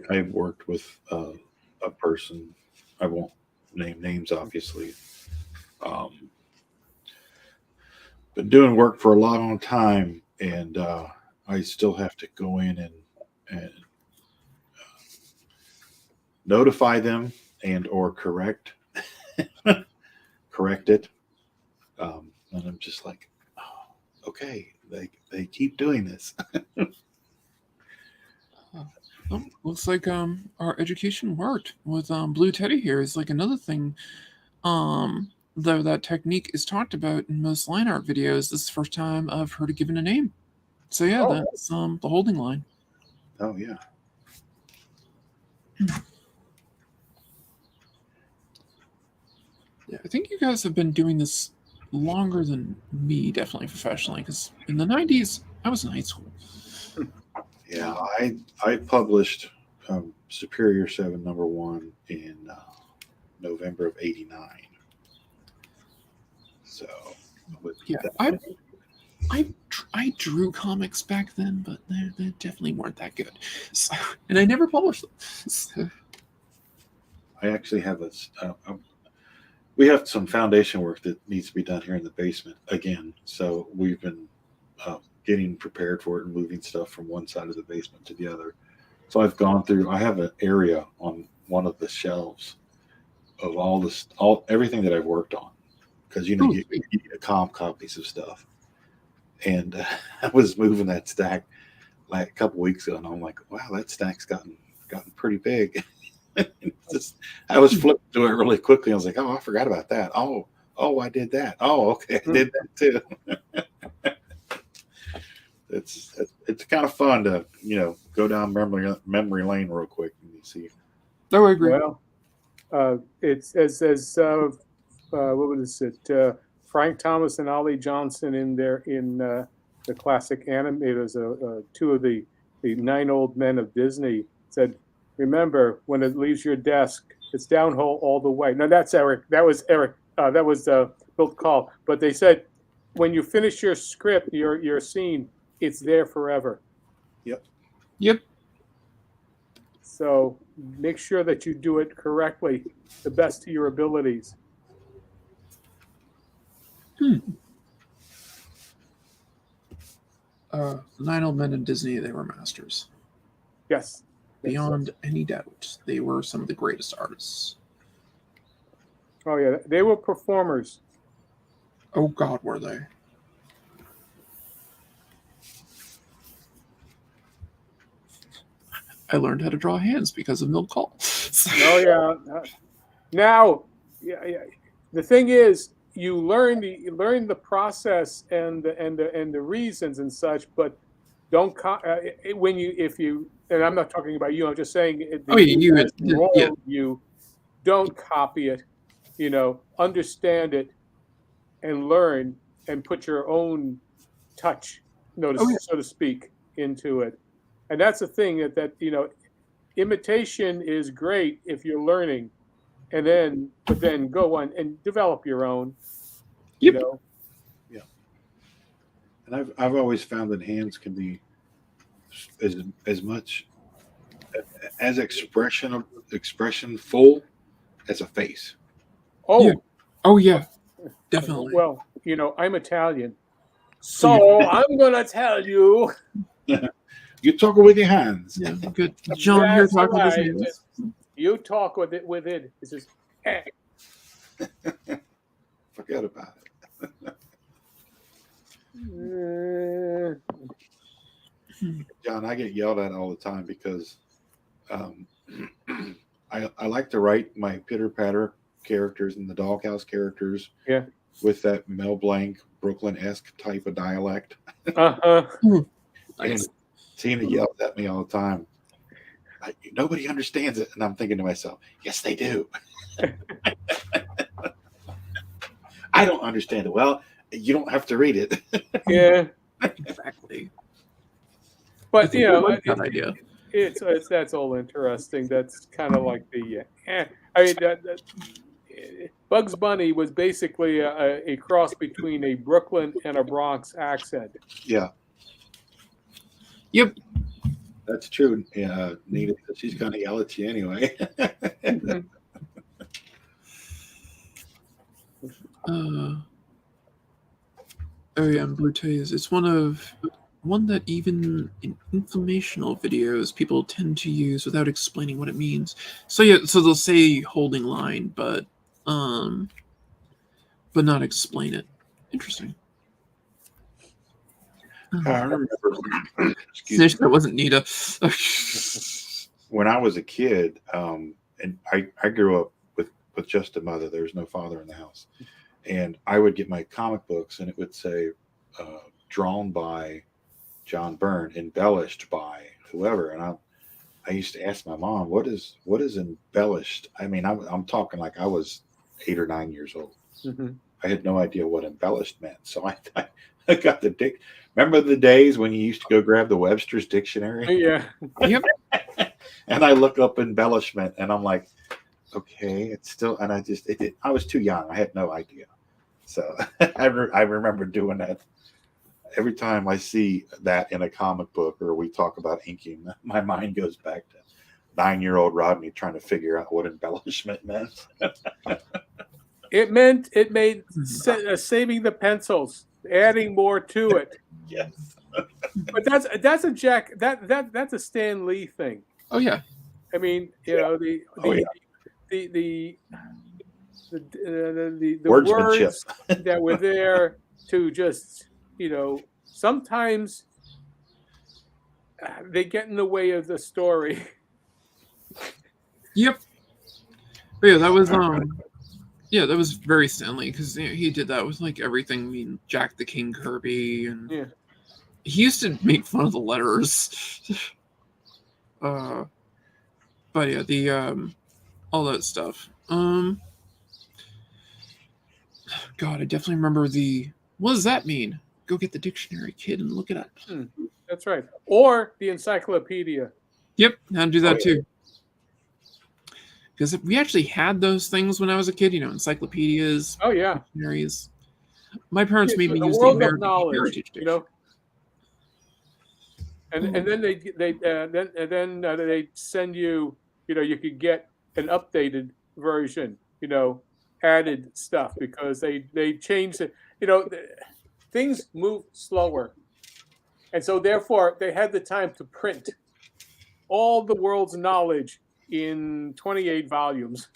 I've worked with a person. I won't name names, obviously. Been doing work for a long time, and I still have to go in and notify them and or correct it. And I'm just like, oh, okay, they keep doing this. Oh, looks like our education worked with Blue Teddy here. Is like another thing though that technique is talked about in most line art videos. This is the first time I've heard it given a name. So yeah, that's the holding line. Oh yeah. Yeah, I think you guys have been doing this longer than me, definitely professionally, because in the 90s I was in high school. Yeah, I published Superior 7 #1 in November of '89. So yeah, I drew comics back then, but they definitely weren't that good. So, and I never published them. So. I actually have we have some foundation work that needs to be done here in the basement again. So we've been getting prepared for it and moving stuff from one side of the basement to the other. So I've gone through. I have an area on one of the shelves of everything that I've worked on, because you get comp copies of stuff. And I was moving that stack like a couple weeks ago, and I'm like, wow, that stack's gotten pretty big. I was flipping through it really quickly. I was like, oh, I forgot about that. Oh, I did that. Oh, okay, I did that too. It's kind of fun to go down memory lane real quick and you see. No, I agree. Well, it's as what was it? Frank Thomas and Ollie Johnson in the classic animators, two of the 9 old men of Disney said, remember, when it leaves your desk, it's downhole all the way. No, that's Eric. That was Eric. That was Bill Call. But they said, when you finish your script, your scene, it's there forever. Yep. So make sure that you do it correctly, the best of your abilities. 9 old men in Disney, they were masters. Yes. Beyond any doubt. They were some of the greatest artists. Oh, yeah. They were performers. Oh, God, were they? I learned how to draw hands because of Milt Call. Oh, yeah. Now, the thing is, you learn the process and the reasons and such, but don't and I'm not talking about you. I'm just saying you don't copy it. Understand it and learn and put your own touch, so to speak, into it. And that's the thing that imitation is great if you're learning, but then go on and develop your own. Yep. Yeah, And I've always found that hands can be as much as expression full as a face. Oh, Yeah. Oh yeah, definitely. well, I'm Italian, so I'm gonna tell you. You talk with your hands. Yeah, good. John here That's talking with his right. hands. You talk with it. It says, eh. Forget about it. John, I get yelled at all the time because I like to write my pitter patter characters and the doghouse characters. Yeah. With that Mel Blanc Brooklyn-esque type of dialect. Uh-huh. And Tina yells at me all the time. Nobody understands it. And I'm thinking to myself, yes, they do. I don't understand it. Well, you don't have to read it. Yeah. Exactly. But that idea. It's that's all interesting. That's kind of like the. I mean, Bugs Bunny was basically a cross between a Brooklyn and a Bronx accent. Yeah. Yep. That's true. Yeah, Nita, she's going to yell at you anyway. Oh yeah, and Blue Taze. It's one that even in informational videos people tend to use without explaining what it means. So yeah, so they'll say holding line, but not explain it. Interesting. I remember. That wasn't Nita. When I was a kid, and I grew up with just a mother. There was no father in the house, and I would get my comic books, and it would say drawn by John Byrne, embellished by whoever, and I used to ask my mom, what is embellished? I mean, I'm talking like I was 8 or 9 years old. Mm-hmm. I had no idea what embellished meant, so I got the dick. Remember the days when you used to go grab the Webster's dictionary? Yeah. Yep. And I look up embellishment, and I'm like, okay, it's still. And I was too young. I had no idea. So I remember doing that. Every time I see that in a comic book or we talk about inking, my mind goes back to 9-year-old Rodney trying to figure out what embellishment meant. It made saving the pencils, adding more to it. Yes. But that's a Jack that's a Stan Lee thing. Oh yeah. I mean, the words that were there to just, sometimes they get in the way of the story. Yep. But yeah, that was that was very Stanley because he did that with like everything. I mean, Jack the King Kirby, and he used to make fun of the letters. But yeah, the all that stuff. God, I definitely remember what does that mean? Go get the dictionary, kid, and look it up. That's right. Or the encyclopedia. Yep, I'd do that too. Because we actually had those things when I was a kid, encyclopedias. Oh yeah, dictionaries. My parents made me use the American Heritage Dictionary. And then they send you, you could get an updated version, added stuff because they changed it. Things move slower, and so therefore they had the time to print all the world's knowledge in 28 volumes.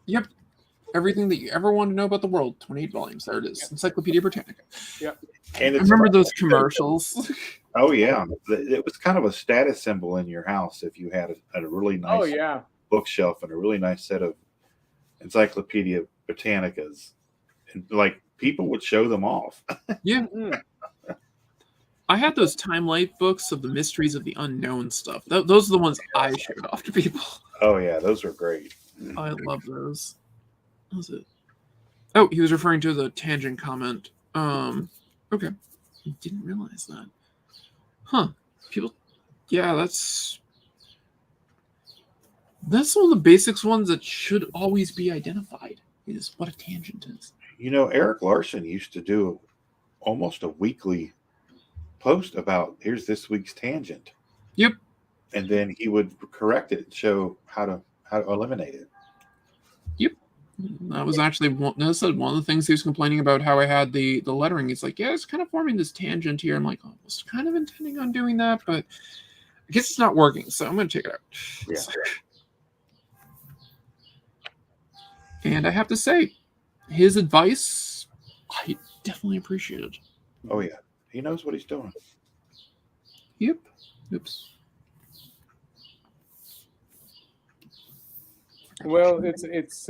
Yep. Everything that you ever want to know about the world, 28 volumes. There it is. Yep. Encyclopedia Britannica. Yep. And I remember those commercials. Oh, yeah. It was kind of a status symbol in your house if you had a really nice bookshelf and a really nice set of Encyclopedia Britannicas. And, like, people would show them off. Yeah. I had those Time Life books of the mysteries of the unknown stuff. Those are the ones I showed off to people. Oh, yeah. Those were great. I love those. What was it? Oh, he was referring to the tangent comment. Okay. I didn't realize that. Huh. People, yeah, that's one of the basics ones that should always be identified, is what a tangent is. Eric Larson used to do almost a weekly post about here's this week's tangent. Yep. And then he would correct it and show how to eliminate it. Yep. That was actually one of the things he was complaining about, how I had the lettering. He's like, yeah, it's kind of forming this tangent here. I'm like, I was kind of intending on doing that, but I guess it's not working, so I'm going to take it out. Yeah. And I have to say, his advice, I definitely appreciated. Oh, yeah. He knows what he's doing. Yep. Oops. Well, it's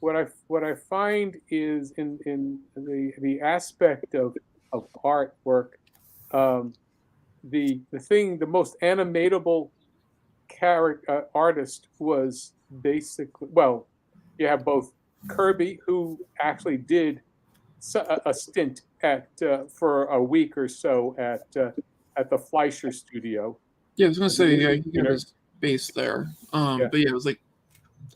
what I find is in the aspect of artwork, the most animatable artist was basically, well, you have both Kirby, who actually did a stint at for a week or so at the Fleischer studio. Yeah, I was going to say, yeah, he got his base there. But yeah, it was like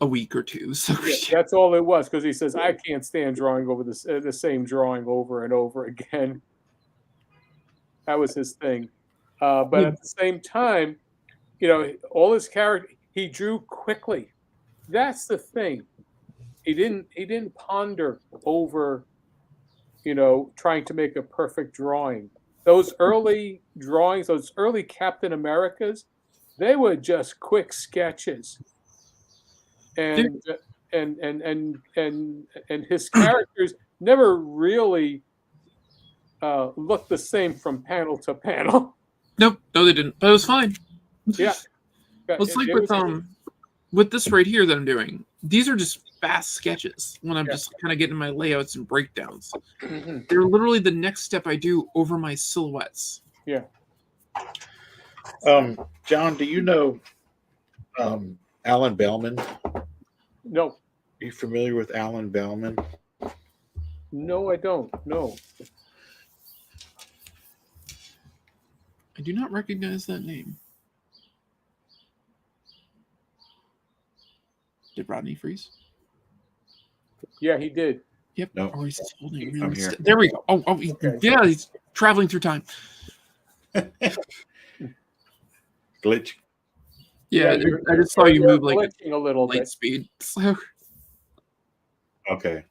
a week or two. So yeah, that's all it was, because he says, I can't stand drawing over the same drawing over and over again. That was his thing. But at the same time, all his character, he drew quickly. That's the thing. He didn't ponder over, trying to make a perfect drawing. Those early drawings, those early Captain Americas, they were just quick sketches. And his characters never really looked the same from panel to panel. Nope, no, they didn't. But it was fine. Yeah. Well, it's like with this right here that I'm doing. These are just fast sketches when I'm just kind of getting my layouts and breakdowns. Mm-hmm. They're literally the next step I do over my silhouettes. Yeah. John, do you know Alan Bellman? No. Are you familiar with Alan Bellman? No, I don't. No. I do not recognize that name. Did Rodney freeze? Yeah, he did. Yep. No. Oh, he's holding I'm really here. there we go. Oh, Okay. Yeah, he's traveling through time. Glitch. Yeah, I just saw you move like glitching a little light bit. speed. So Okay.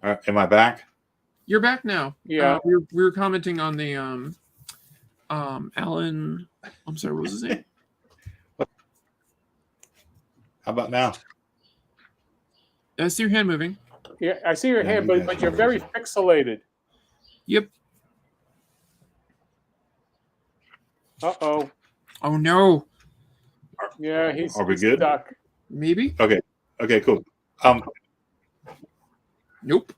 All right. Am I back? you're back now. Yeah. We were commenting on the Alan. I'm sorry, what was his name? How about now? I see your hand moving. Yeah, I see your Yeah, hand, you but guys you're are very pixelated. Yep. Uh-oh. Oh no. Yeah, he's Are we good? stuck. Maybe. Okay, cool. Nope.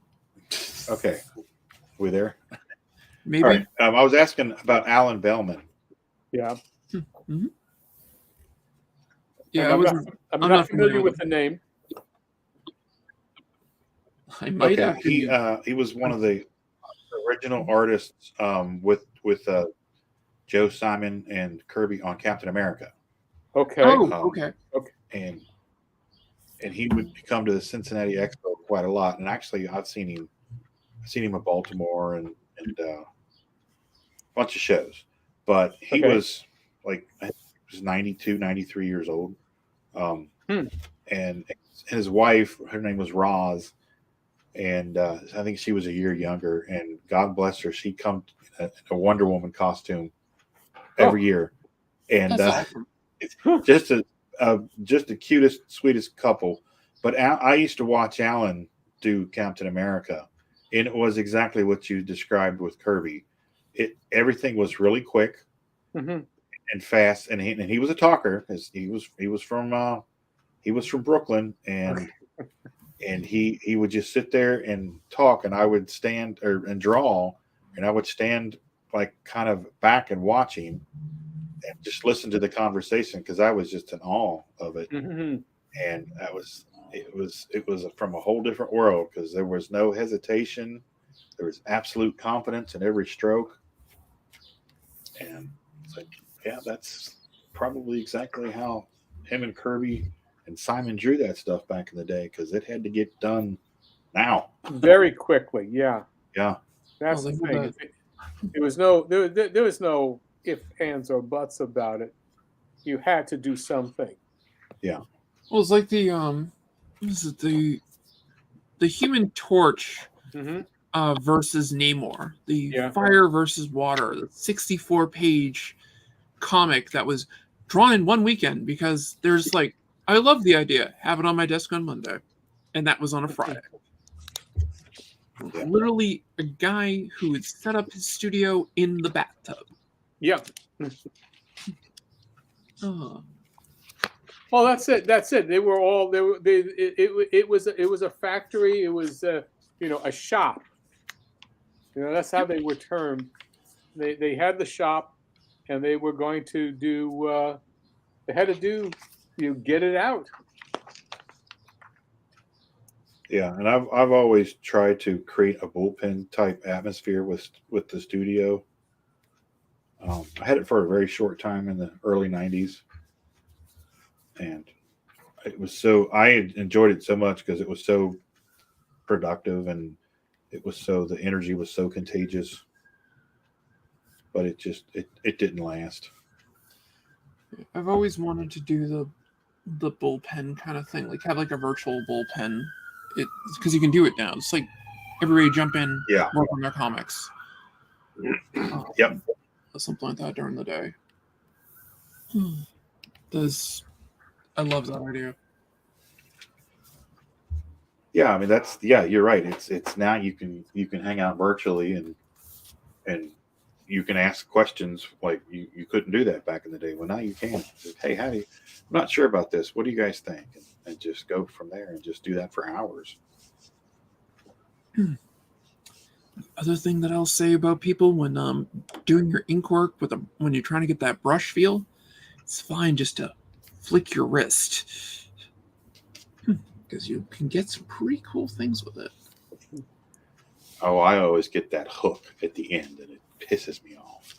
Okay. We there? Maybe. All right. I was asking about Alan Bellman. Yeah. Mm-hmm. Yeah, And I wasn't. I'm I'm not not familiar familiar with the name. I might Okay. actually. He was one of the original artists with Joe Simon and Kirby on Captain America. Okay. Oh, okay. And he would come to the Cincinnati Expo quite a lot. And actually, I've seen him in Baltimore and a bunch of shows. But he was like, I think he was 92, 93 years old. And his wife, her name was Roz, and I think she was a year younger. And God bless her, she'd come in a Wonder Woman costume every year, and Awesome. it's just the cutest, sweetest couple. But I used to watch Alan do Captain America, and it was exactly what you described with Kirby. Everything was really quick and fast, and he was a talker, because he was from Brooklyn, and he would just sit there and talk, and I would stand and draw, and I would stand like kind of back and watching and just listen to the conversation, because I was just in awe of it. Mm-hmm. And it was from a whole different world, because there was no hesitation. There was absolute confidence in every stroke. And it's like, yeah, that's probably exactly how him and Kirby and Simon drew that stuff back in the day, because it had to get done now. Very quickly, yeah. Yeah. That's the thing. There was no if, ands, or buts about it. You had to do something. Yeah. Well, it's like the what is it, the Human Torch versus Namor, the Fire versus Water, the 64-page comic that was drawn in one weekend, because there's like, I love the idea, have it on my desk on Monday, and that was on a Friday. Yeah. Literally a guy who would set up his studio in the bathtub. Yeah. Well, that's it. They were all it was a factory. It was a shop. That's how they were termed. They had the shop, and they were going to do. They had to do. Get it out. Yeah, and I've always tried to create a bullpen type atmosphere with the studio. I had it for a very short time in the early '90s, and it was I enjoyed it so much because it was so productive, and the energy was so contagious. But it didn't last. I've always wanted to do the bullpen kind of thing, like have like a virtual bullpen. Because you can do it now. It's like everybody jump in, work on their comics. Yep. Something like that during the day. I love that idea. Yeah, I mean you're right. It's now you can hang out virtually and you can ask questions like you couldn't do that back in the day. Well, now you can. Hey, I'm not sure about this. What do you guys think? And just go from there and just do that for hours. Other thing that I'll say about people when doing your ink work when you're trying to get that brush feel, it's fine just to flick your wrist, because you can get some pretty cool things with it. Oh, I always get that hook at the end, and it pisses me off.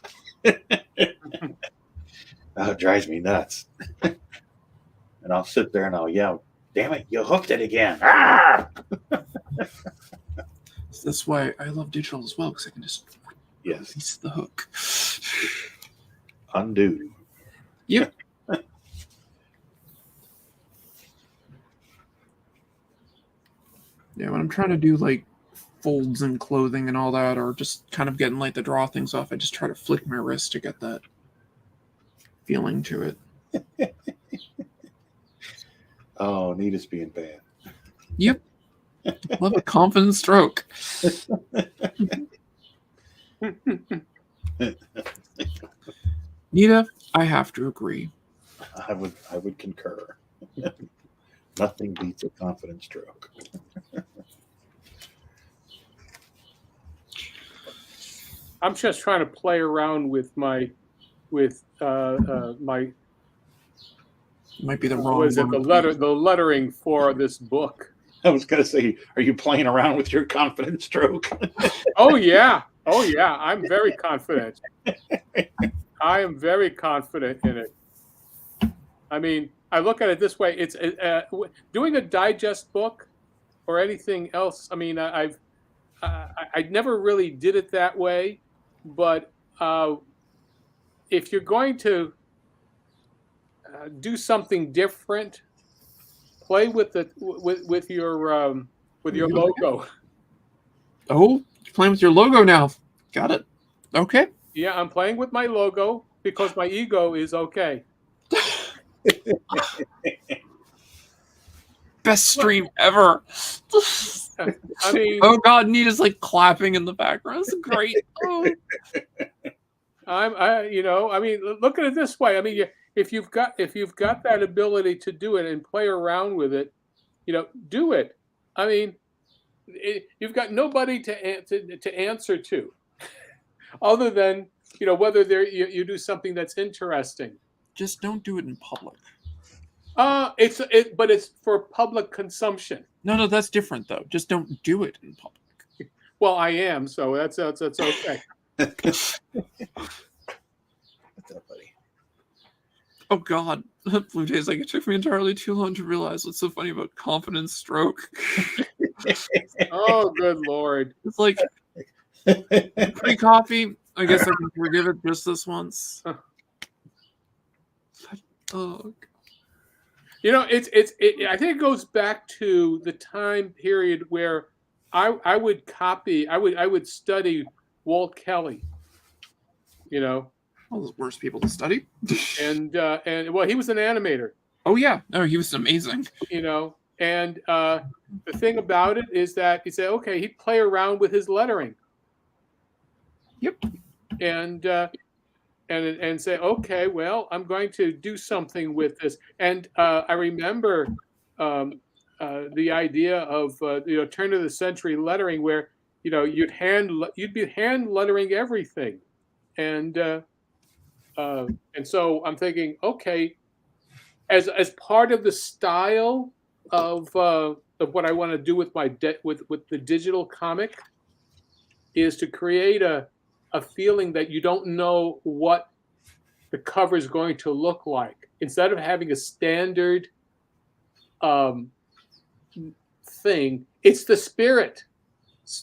Oh, it drives me nuts. And I'll sit there and I'll yell, "Damn it, you hooked it again." Ah! So that's why I love digital as well, because I can just release the hook. Undo. Yep. Yeah, when I'm trying to do like folds and clothing and all that, or just kind of getting like the draw things off, I just try to flick my wrist to get that feeling to it. Oh, Nita's being bad. Yep. Love a confident stroke. Nita, I have to agree. I would concur. Nothing beats a confident stroke. I'm just trying to play around with my Might be the wrong. Was it the lettering for this book? I was going to say, are you playing around with your confident stroke? Oh yeah. I'm very confident. I am very confident in it. I mean, I look at it this way: it's doing a digest book or anything else. I mean, I never really did it that way, but if you're going to do something different, play with your logo. Oh, you're playing with your logo now. Got it. Okay. Yeah, I'm playing with my logo because my ego is okay. Best stream ever. I mean, oh God, Nita's like clapping in the background. It's great. Oh. I mean, look at it this way. I mean, if you've got that ability to do it and play around with it, do it. I mean, you've got nobody to answer to, other than whether you do something that's interesting. Just don't do it in public. But it's for public consumption. No, that's different though. Just don't do it in public. Well, I am, so that's okay. What's up, buddy? Oh God, Blue Jay's like, it took me entirely too long to realize what's so funny about confident stroke. Oh, good Lord! It's like Pre-coffee, I guess I can forgive it just this once. But, oh, I think it goes back to the time period where I would study Walt Kelly, all the worst people to study. and well, he was an animator. Oh yeah, he was amazing. And the thing about it is that he said, okay, he'd play around with his lettering. Yep. And say, okay, well, I'm going to do something with this. And I remember the idea of turn of the century lettering, where you'd be hand lettering everything, and so I'm thinking, okay, as part of the style of what I want to do with with the digital comic, is to create a feeling that you don't know what the cover is going to look like. Instead of having a standard thing, it's the spirit.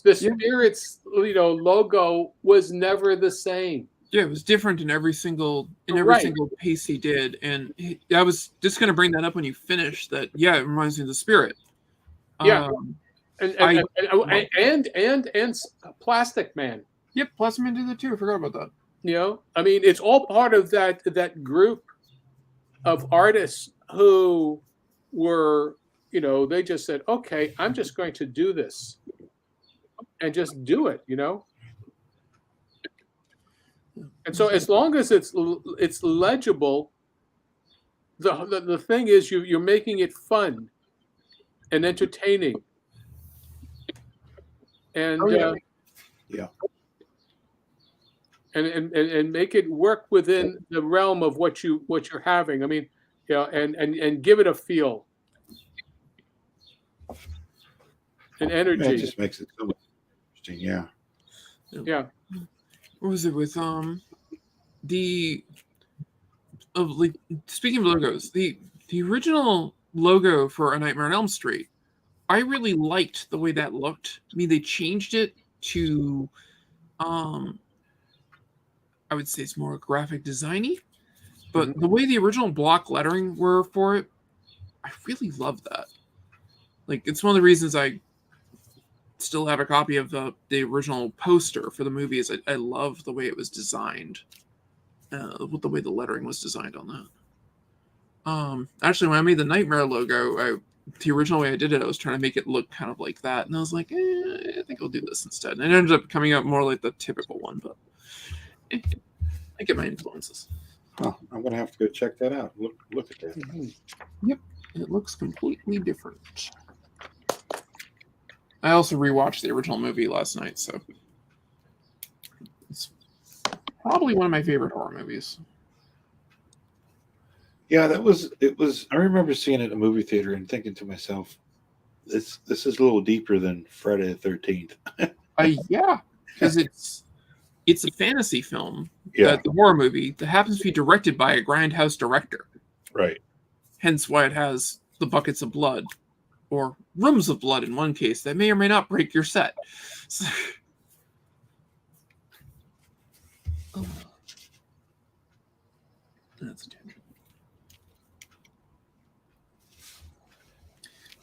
The spirit's logo was never the same. Yeah, it was different in every single single piece he did, and I was just going to bring that up when you finished. That it reminds me of the spirit. Yeah, and Plastic Man. Yep, Plastic Man did that too. I forgot about that. I mean, it's all part of that group of artists who were, they just said, okay, I'm just going to do this, and just do it, And so, as long as it's legible, the thing is, you're making it fun and entertaining, and and make it work within the realm of what you're having. I mean, and give it a feel and energy. It just makes it so interesting. Yeah. Yeah. What was it with speaking of logos, the original logo for A Nightmare on Elm Street, I really liked the way that looked. I mean, they changed it to I would say it's more graphic designy, but the way the original block lettering were for it, I really love that. Like, it's one of the reasons I still have a copy of the original poster for the movie. Is I love the way it was designed, with the way the lettering was designed on that. Actually, when I made the Nightmare logo, the original way I did it, I was trying to make it look kind of like that, and I was like, I think I'll do this instead. And it ended up coming out more like the typical one, but I get my influences. Oh, I'm gonna have to go check that out. Look at that. Yep, it looks completely different. I also rewatched the original movie last night, so it's probably one of my favorite horror movies. Yeah, it was. I remember seeing it at a movie theater and thinking to myself, this is a little deeper than Friday the 13th. Yeah, because it's a fantasy film, the horror movie, that happens to be directed by a grindhouse director. Right. Hence why it has the buckets of blood, or rooms of blood in one case, that may or may not break your set. So, that's a tangent.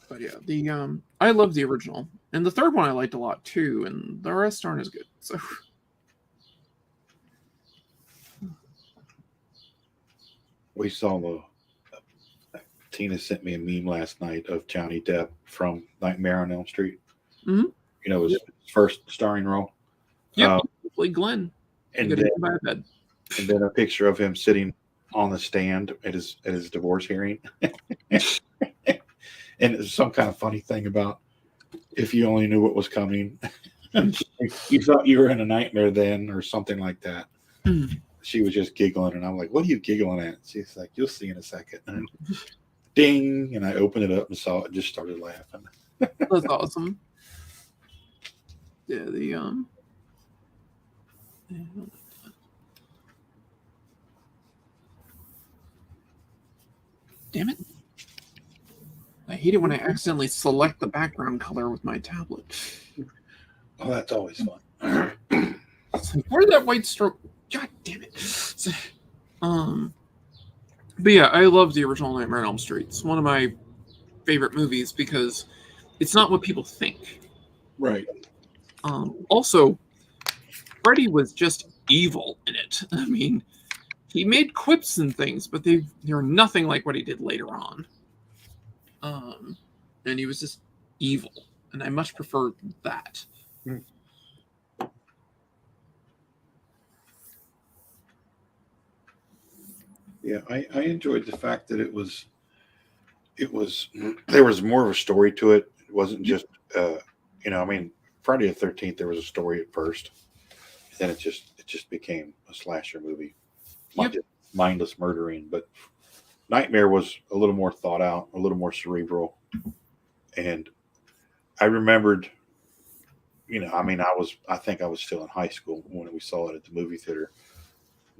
But yeah, I love the original, and the third one I liked a lot too, and the rest aren't as good. So. We saw Tina sent me a meme last night of Johnny Depp from Nightmare on Elm Street. Mm-hmm. His first starring role. Yeah, like Glenn. And then a picture of him sitting on the stand at his divorce hearing. And it's some kind of funny thing about, if you only knew what was coming, you thought you were in a nightmare then, or something like that. She was just giggling, and I'm like, what are you giggling at? She's like, you'll see in a second. And ding, and I opened it up and saw it and just started laughing. That's awesome. Yeah, damn it. I hate it when I accidentally select the background color with my tablet. Oh, that's always fun. It's like, where did that white stroke? God damn it! But yeah, I love the original Nightmare on Elm Street. It's one of my favorite movies because it's not what people think. Right. Also, Freddy was just evil in it. I mean, he made quips and things, but they're nothing like what he did later on. And he was just evil, and I much prefer that. Yeah, I enjoyed the fact that there was more of a story to it. It wasn't just I mean, Friday the 13th there was a story at first. Then it just became a slasher movie. Yep. Just mindless murdering, but Nightmare was a little more thought out, a little more cerebral. And I remembered, I think I was still in high school when we saw it at the movie theater.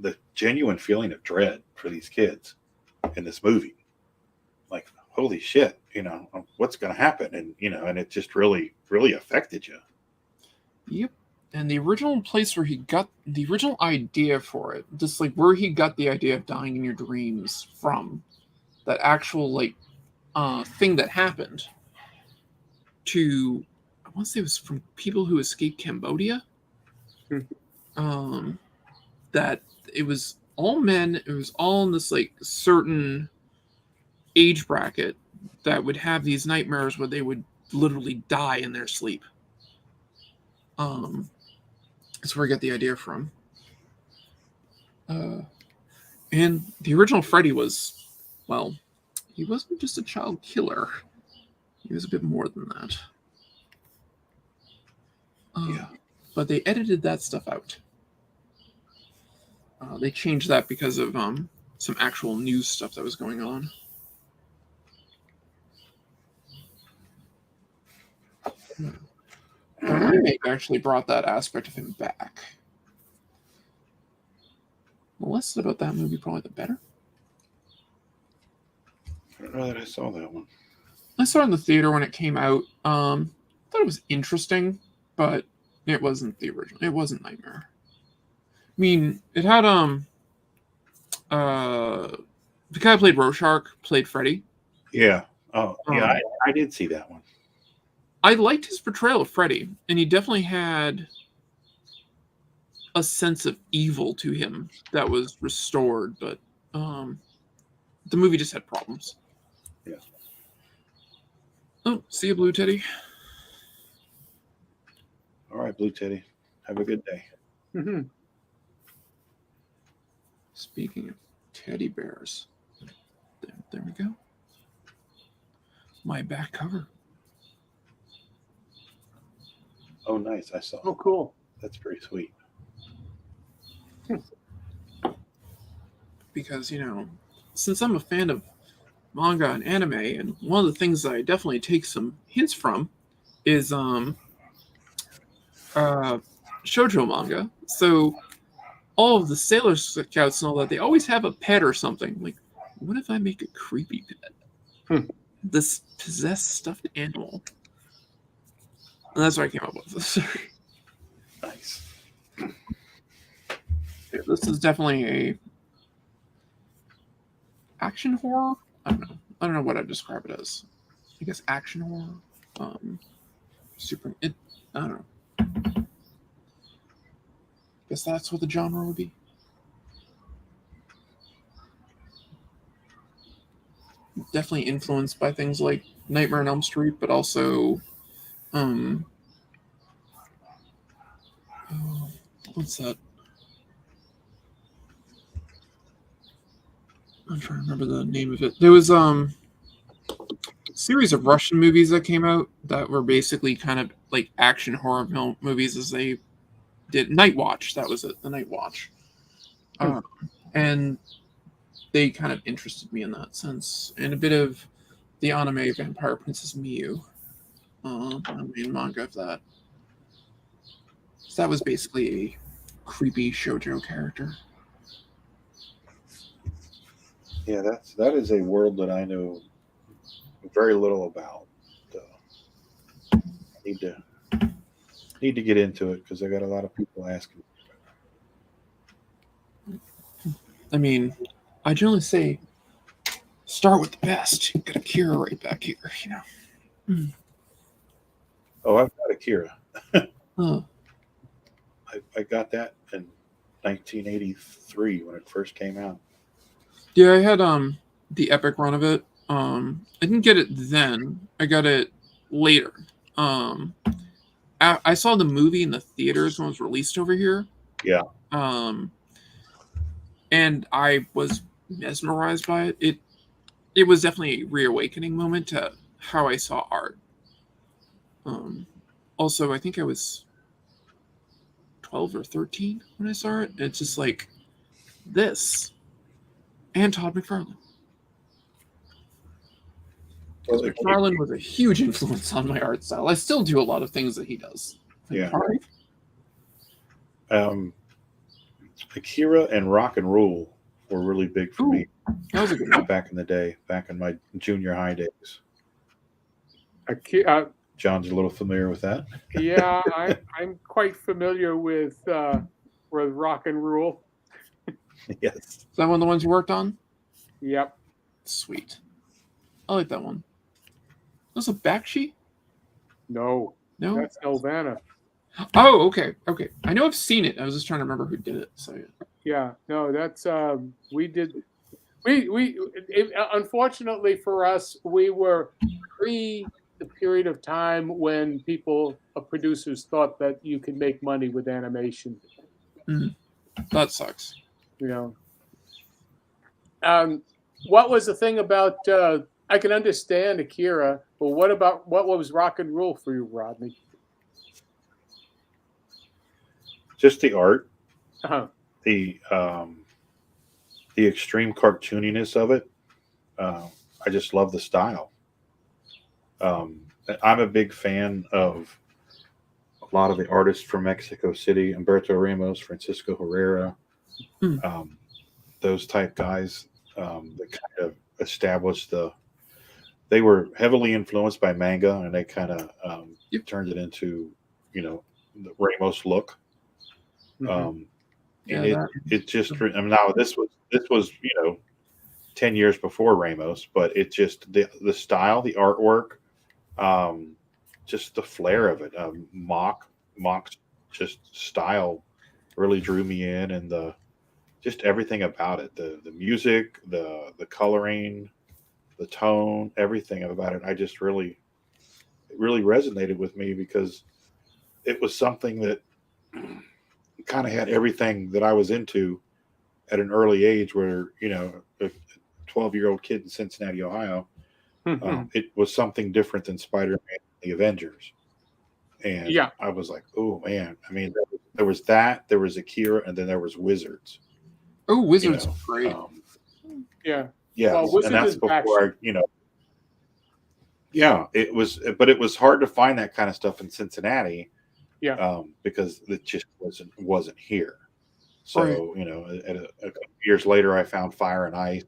The genuine feeling of dread for these kids in this movie. Like, holy shit, what's going to happen? And it just really, really affected you. Yep. And the original place where he got the original idea for it, just like where he got the idea of dying in your dreams from, that actual thing that happened, to, I want to say it was from people who escaped Cambodia. That it was all men. It was all in this certain age bracket that would have these nightmares where they would literally die in their sleep. That's where I got the idea from. And the original Freddy was, well, he wasn't just a child killer. He was a bit more than that. But they edited that stuff out. They changed that because of some actual news stuff that was going on. The remake actually brought that aspect of him back. The less about that movie, probably the better. I don't know that I saw that one. I saw it in the theater when it came out. I thought it was interesting, but it wasn't the original. It wasn't Nightmare. I mean, it had the guy who played Rorschach played Freddy. Yeah. Oh, yeah. I did see that one. I liked his portrayal of Freddy, and he definitely had a sense of evil to him that was restored, but the movie just had problems. Yeah. Oh, see you, Blue Teddy. All right, Blue Teddy. Have a good day. Mm-hmm. Speaking of teddy bears, there we go. My back cover. Oh, nice. I saw. Oh, cool. That's pretty sweet. Because, since I'm a fan of manga and anime, and one of the things that I definitely take some hints from is shoujo manga. So all of the Sailor Scouts and all that, they always have a pet or something. Like, what if I make a creepy pet? This possessed stuffed animal. And that's what I came up with this. Nice. Yeah, this is definitely a action horror. I don't know what I'd describe it as. I guess action horror. I don't know. Guess that's what the genre would be. Definitely influenced by things like Nightmare on Elm Street, but also what's that? I'm trying to remember the name of it. There was a series of Russian movies that came out that were basically kind of like action horror movies as they did. Night Watch, that was it, the Night Watch. And they kind of interested me in that sense. And a bit of the anime Vampire Princess Miyu. I mean, manga of that. So that was basically a creepy shoujo character. Yeah, that is a world that I know very little about. Need to get into it because I got a lot of people asking. I mean, I generally say start with the best. Got Akira right back here, you know. Oh, I've got Akira. Huh. I got that in 1983 when it first came out. Yeah, I had the epic run of it. I didn't get it then. I got it later. I saw the movie in the theaters when it was released over here. Yeah. And I was mesmerized by it. It was definitely a reawakening moment to how I saw art. Also, I think I was 12 or 13 when I saw it. It's just like this. And Todd McFarlane. Because McFarlane was a huge influence on my art style. I still do a lot of things that he does. Yeah. Right? Akira and Rock and Roll were really big for me. That was a good one. Back in the day, back in my junior high days. John's a little familiar with that. Yeah, I'm quite familiar with Rock and Roll. Yes. Is that one of the ones you worked on? Yep. Sweet. I like that one. Was a Bakshi? No. No? That's Nelvana. Oh, okay. Okay. I know I've seen it. I was just trying to remember who did it. So yeah. No, that's we unfortunately for us, we were pre the period of time when producers thought that you could make money with animation. That sucks. You know. What was the thing about I can understand Akira, but what was Rock and Roll for you, Rodney? Just the art, Uh-huh. the extreme cartooniness of it. I just love the style. I'm a big fan of a lot of the artists from Mexico City: Humberto Ramos, Francisco Herrera, those type guys that kind of established they were heavily influenced by manga, and they kind of turned it into, the Ramos look. And it just, now this was 10 years before Ramos, but it just, the style, the artwork, just the flair of it, Mock's just style really drew me in, and just everything about it, the music, the coloring, the tone, everything about it. I just it really resonated with me, because it was something that kind of had everything that I was into at an early age, where, a 12-year-old kid in Cincinnati, Ohio, it was something different than Spider-Man and the Avengers. And I was like, oh man, I mean, there was that, there was Akira, and then there was Wizards. Oh, Wizards are great. Yeah. Well, and that's before it was, but it was hard to find that kind of stuff in Cincinnati. Yeah. Because it just wasn't here. So, a couple years later, I found Fire and Ice,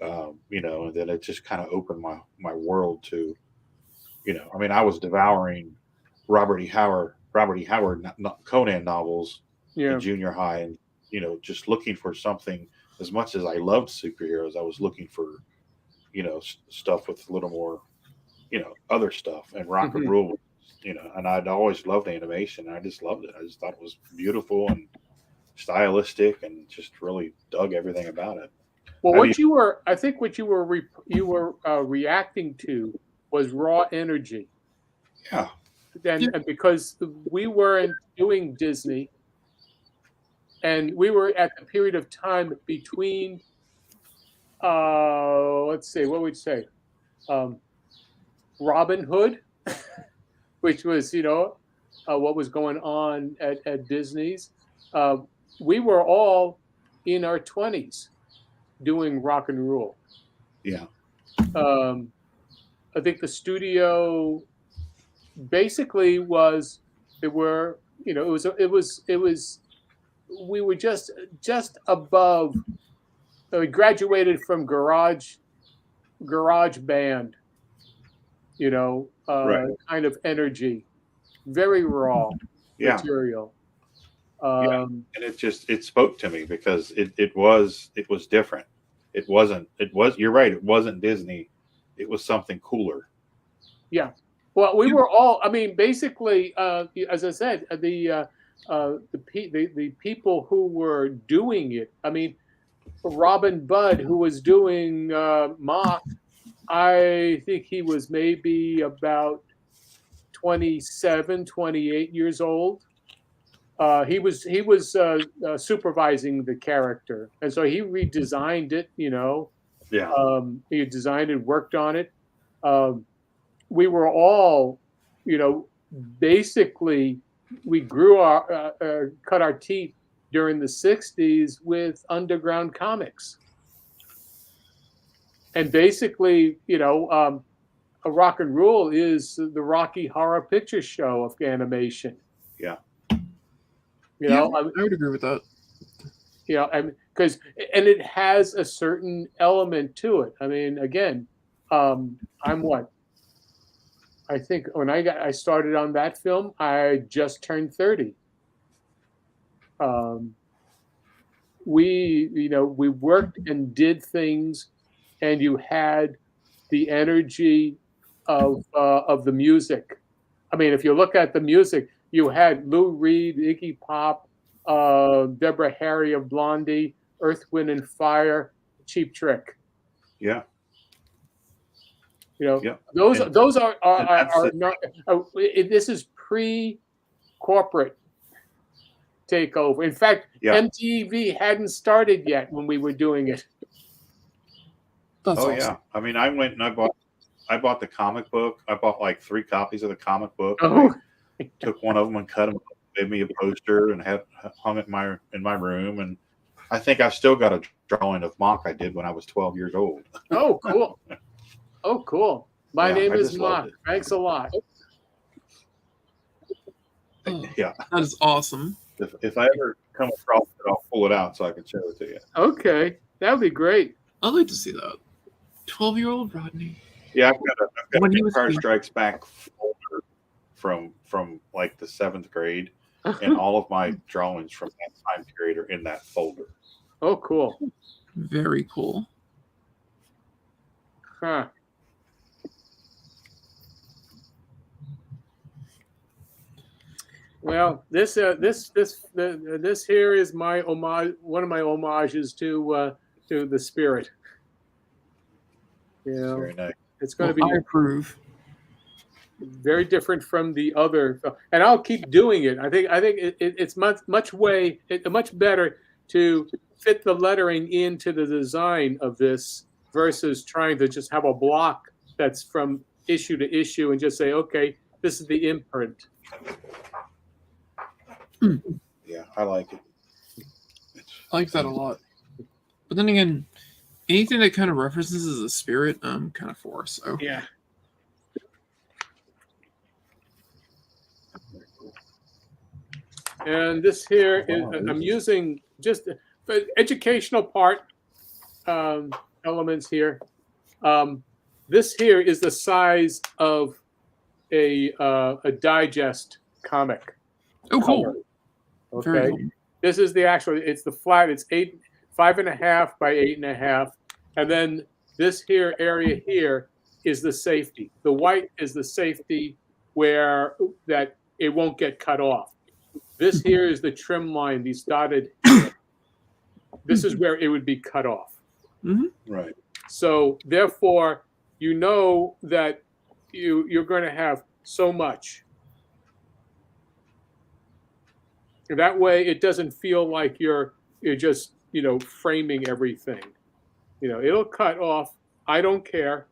and then it just kind of opened my world to, I mean, I was devouring Robert E. Howard Conan novels in junior high, and, just looking for something. As much as I loved superheroes, I was looking for, stuff with a little more, other stuff, and Rock and Roll, and I'd always loved animation. And I just loved it. I just thought it was beautiful and stylistic, and just really dug everything about it. Well, I think what you were reacting to was raw energy. Yeah. And because we weren't doing Disney, and we were at the period of time between, let's see, what would you say? Robin Hood, which was, what was going on at Disney's. We were all in our 20s doing Rock and Roll. Yeah. I think the studio basically we were just above. We graduated from garage band, right. kind of energy, very raw material. And it spoke to me because it was different. You're right. It wasn't Disney. It was something cooler. Yeah. Well, we were all. I mean, basically, as I said, the people who were doing it. I mean, Robin Budd, who was doing Mock, I think he was maybe about 27, 28 years old. He was supervising the character, and so he redesigned it. Yeah. He designed and worked on it. We were all, basically, we grew cut our teeth during the 60s with underground comics. And basically, a Rock and Rule is the Rocky Horror Picture Show of animation. Yeah. I would agree with that. Because it has a certain element to it. I mean, again, I'm what? I think when I started on that film, I just turned 30. We worked and did things, and you had the energy of the music. I mean, if you look at the music, you had Lou Reed, Iggy Pop, Deborah Harry of Blondie, Earth, Wind and Fire, Cheap Trick. Yeah. Those are not. This is pre-corporate takeover. In fact, MTV hadn't started yet when we were doing it. That's awesome. Yeah. I mean, I went and I bought the comic book. I bought like 3 copies of the comic book. Oh. I took one of them and cut them, made me a poster, and hung it in my room. And I think I've still got a drawing of Mock I did when I was 12 years old. Oh, cool. Oh, cool. My name is Mock. Thanks a lot. Yeah. That is awesome. If I ever come across it, I'll pull it out so I can show it to you. Okay. That would be great. I'd like to see that. 12-year-old Rodney. Yeah, I've got a Empire Strikes Back folder from like the 7th grade, and all of my drawings from that time period are in that folder. Oh, cool. Very cool. Huh. Well, this here is my homage. One of my homages to the Spirit. Very nice. It's going to be. I approve. Very different from the other, and I'll keep doing it. I think it's much better to fit the lettering into the design of this versus trying to just have a block that's from issue to issue and just say, okay, this is the imprint. Yeah, I like it. I like that a lot. But then again, anything that kind of references the Spirit, I'm kind of for. So yeah. And this here is, I'm using just the educational part elements here. This here is the size of a digest comic. Oh, cool. Okay. Cool. This is the actual, it's the flat, it's 5.5 by 8.5. And then this here area here is the safety. The white is the safety where that it won't get cut off. This here is the trim line, these dotted. This is where it would be cut off. Mm-hmm. Right. So therefore, you know that you're going to have so much. That way, it doesn't feel like you're just framing everything. It'll cut off. I don't care.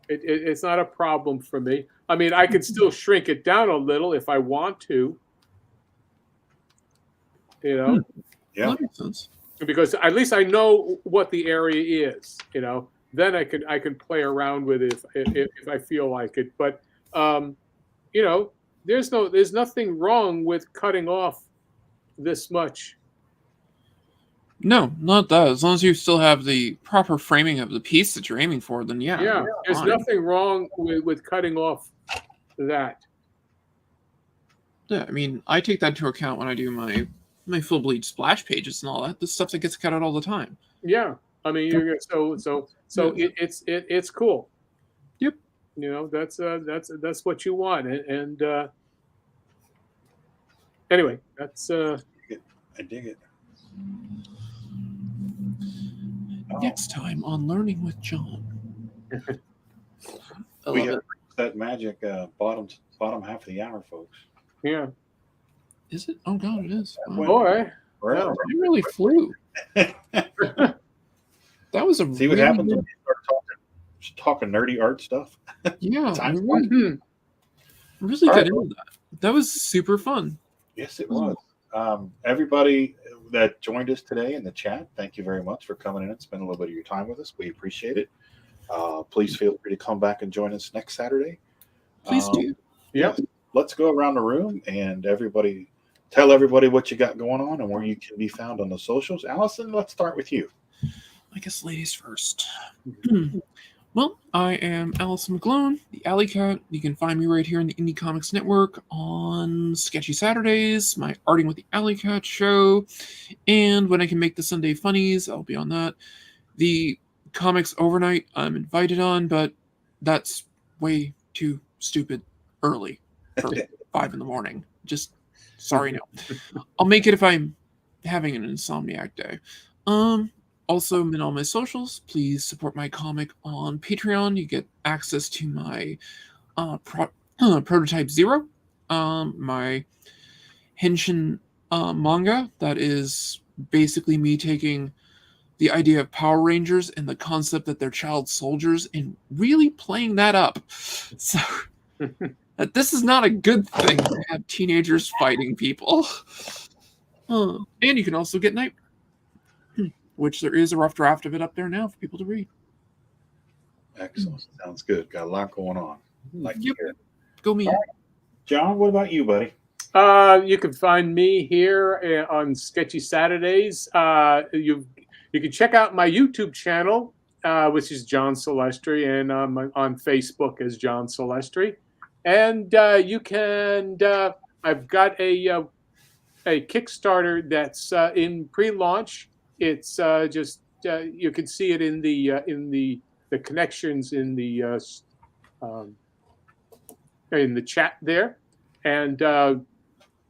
It's not a problem for me. I mean, I could still shrink it down a little if I want to. Yeah, that makes sense. Because at least I know what the area is. Then I can play around with it if I feel like it. But there's nothing wrong with cutting off this much. No, not that. As long as you still have the proper framing of the piece that you're aiming for, then yeah. Yeah, there's nothing wrong with cutting off that. Yeah, I mean, I take that into account when I do my full bleed splash pages and all that. The stuff that gets cut out all the time. Yeah, I mean, it's cool. Yep. You know, that's what you want, and anyway, that's I dig it. Next time on Learning with John. We have that magic bottom half of the hour, folks. Yeah. Is it? Oh God, it is. Wow. Boy, wow. It really flew. That was a see what happens when you start talking nerdy art stuff. Yeah, really got into that. That was super fun. Yes, it was. Everybody that joined us today in the chat, thank you very much for coming in and spending a little bit of your time with us. We appreciate it. Please feel free to come back and join us next Saturday. Please do. Yeah. Let's go around the room and tell everybody what you got going on and where you can be found on the socials. Allison, let's start with you. I guess ladies first. Well, I am Allison McGlone, the Alley Cat. You can find me right here in the Indie Comics Network on Sketchy Saturdays, my Arting with the Alley Cat show, and when I can make the Sunday Funnies, I'll be on that. The Comics Overnight I'm invited on, but that's way too stupid early for 5 in the morning. Just sorry, no. I'll make it if I'm having an insomniac day. Also, in all my socials, please support my comic on Patreon. You get access to my Prototype Zero, my Henshin manga. That is basically me taking the idea of Power Rangers and the concept that they're child soldiers and really playing that up. So that this is not a good thing to have teenagers fighting people. And you can also get Night, which there is a rough draft of it up there now for people to read. Excellent. Sounds good. Got a lot going on. Go me. Right. John, what about you, buddy? You can find me here on Sketchy Saturdays. You can check out my YouTube channel, which is John Celestri, and on Facebook as John Celestri. And you can. I've got a Kickstarter that's in pre-launch. It's just you can see it in the connections in the chat there, and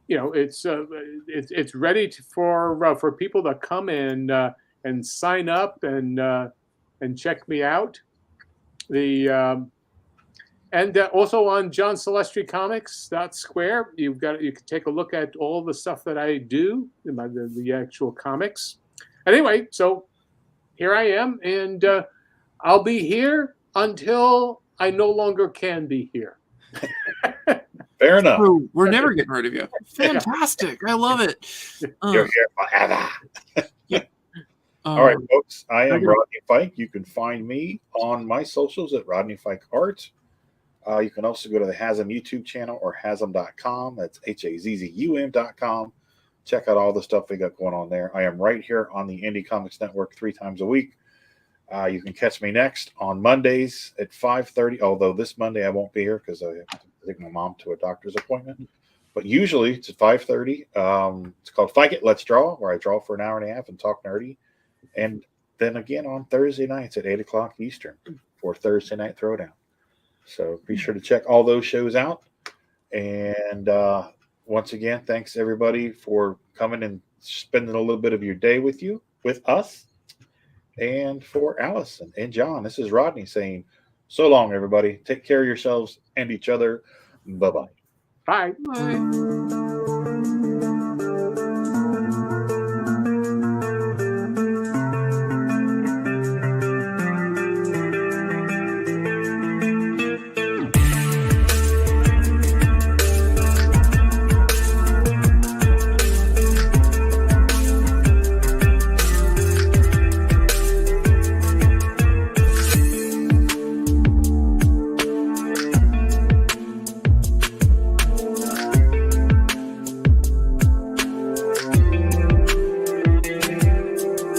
it's ready for people to come and sign up and check me out. And also on John Celestri Comics.square, you can take a look at all the stuff that I do, the actual comics. Anyway, so here I am, and I'll be here until I no longer can be here. Fair enough. Oh, we're never getting rid of you. Fantastic. I love it. You're here forever. All right, folks. I am Rodney Fyke. You can find me on my socials at Rodney Fyke Art. You can also go to the Hasm YouTube channel or hasm.com. That's HAZZUM.com. Check out all the stuff we got going on there. I am right here on the Indie Comics Network 3 times a week. You can catch me next on Mondays at 5:30, although this Monday I won't be here because I have to take my mom to a doctor's appointment. But usually it's at 5:30. It's called Fyke It, Let's Draw, where I draw for an hour and a half and talk nerdy. And then again on Thursday nights at 8 o'clock Eastern for Thursday Night Throwdown. So be sure to check all those shows out. And once again, thanks everybody for coming and spending a little bit of your day with us. And for Allison and John, this is Rodney saying, so long, everybody. Take care of yourselves and each other. Bye-bye. Bye. Bye.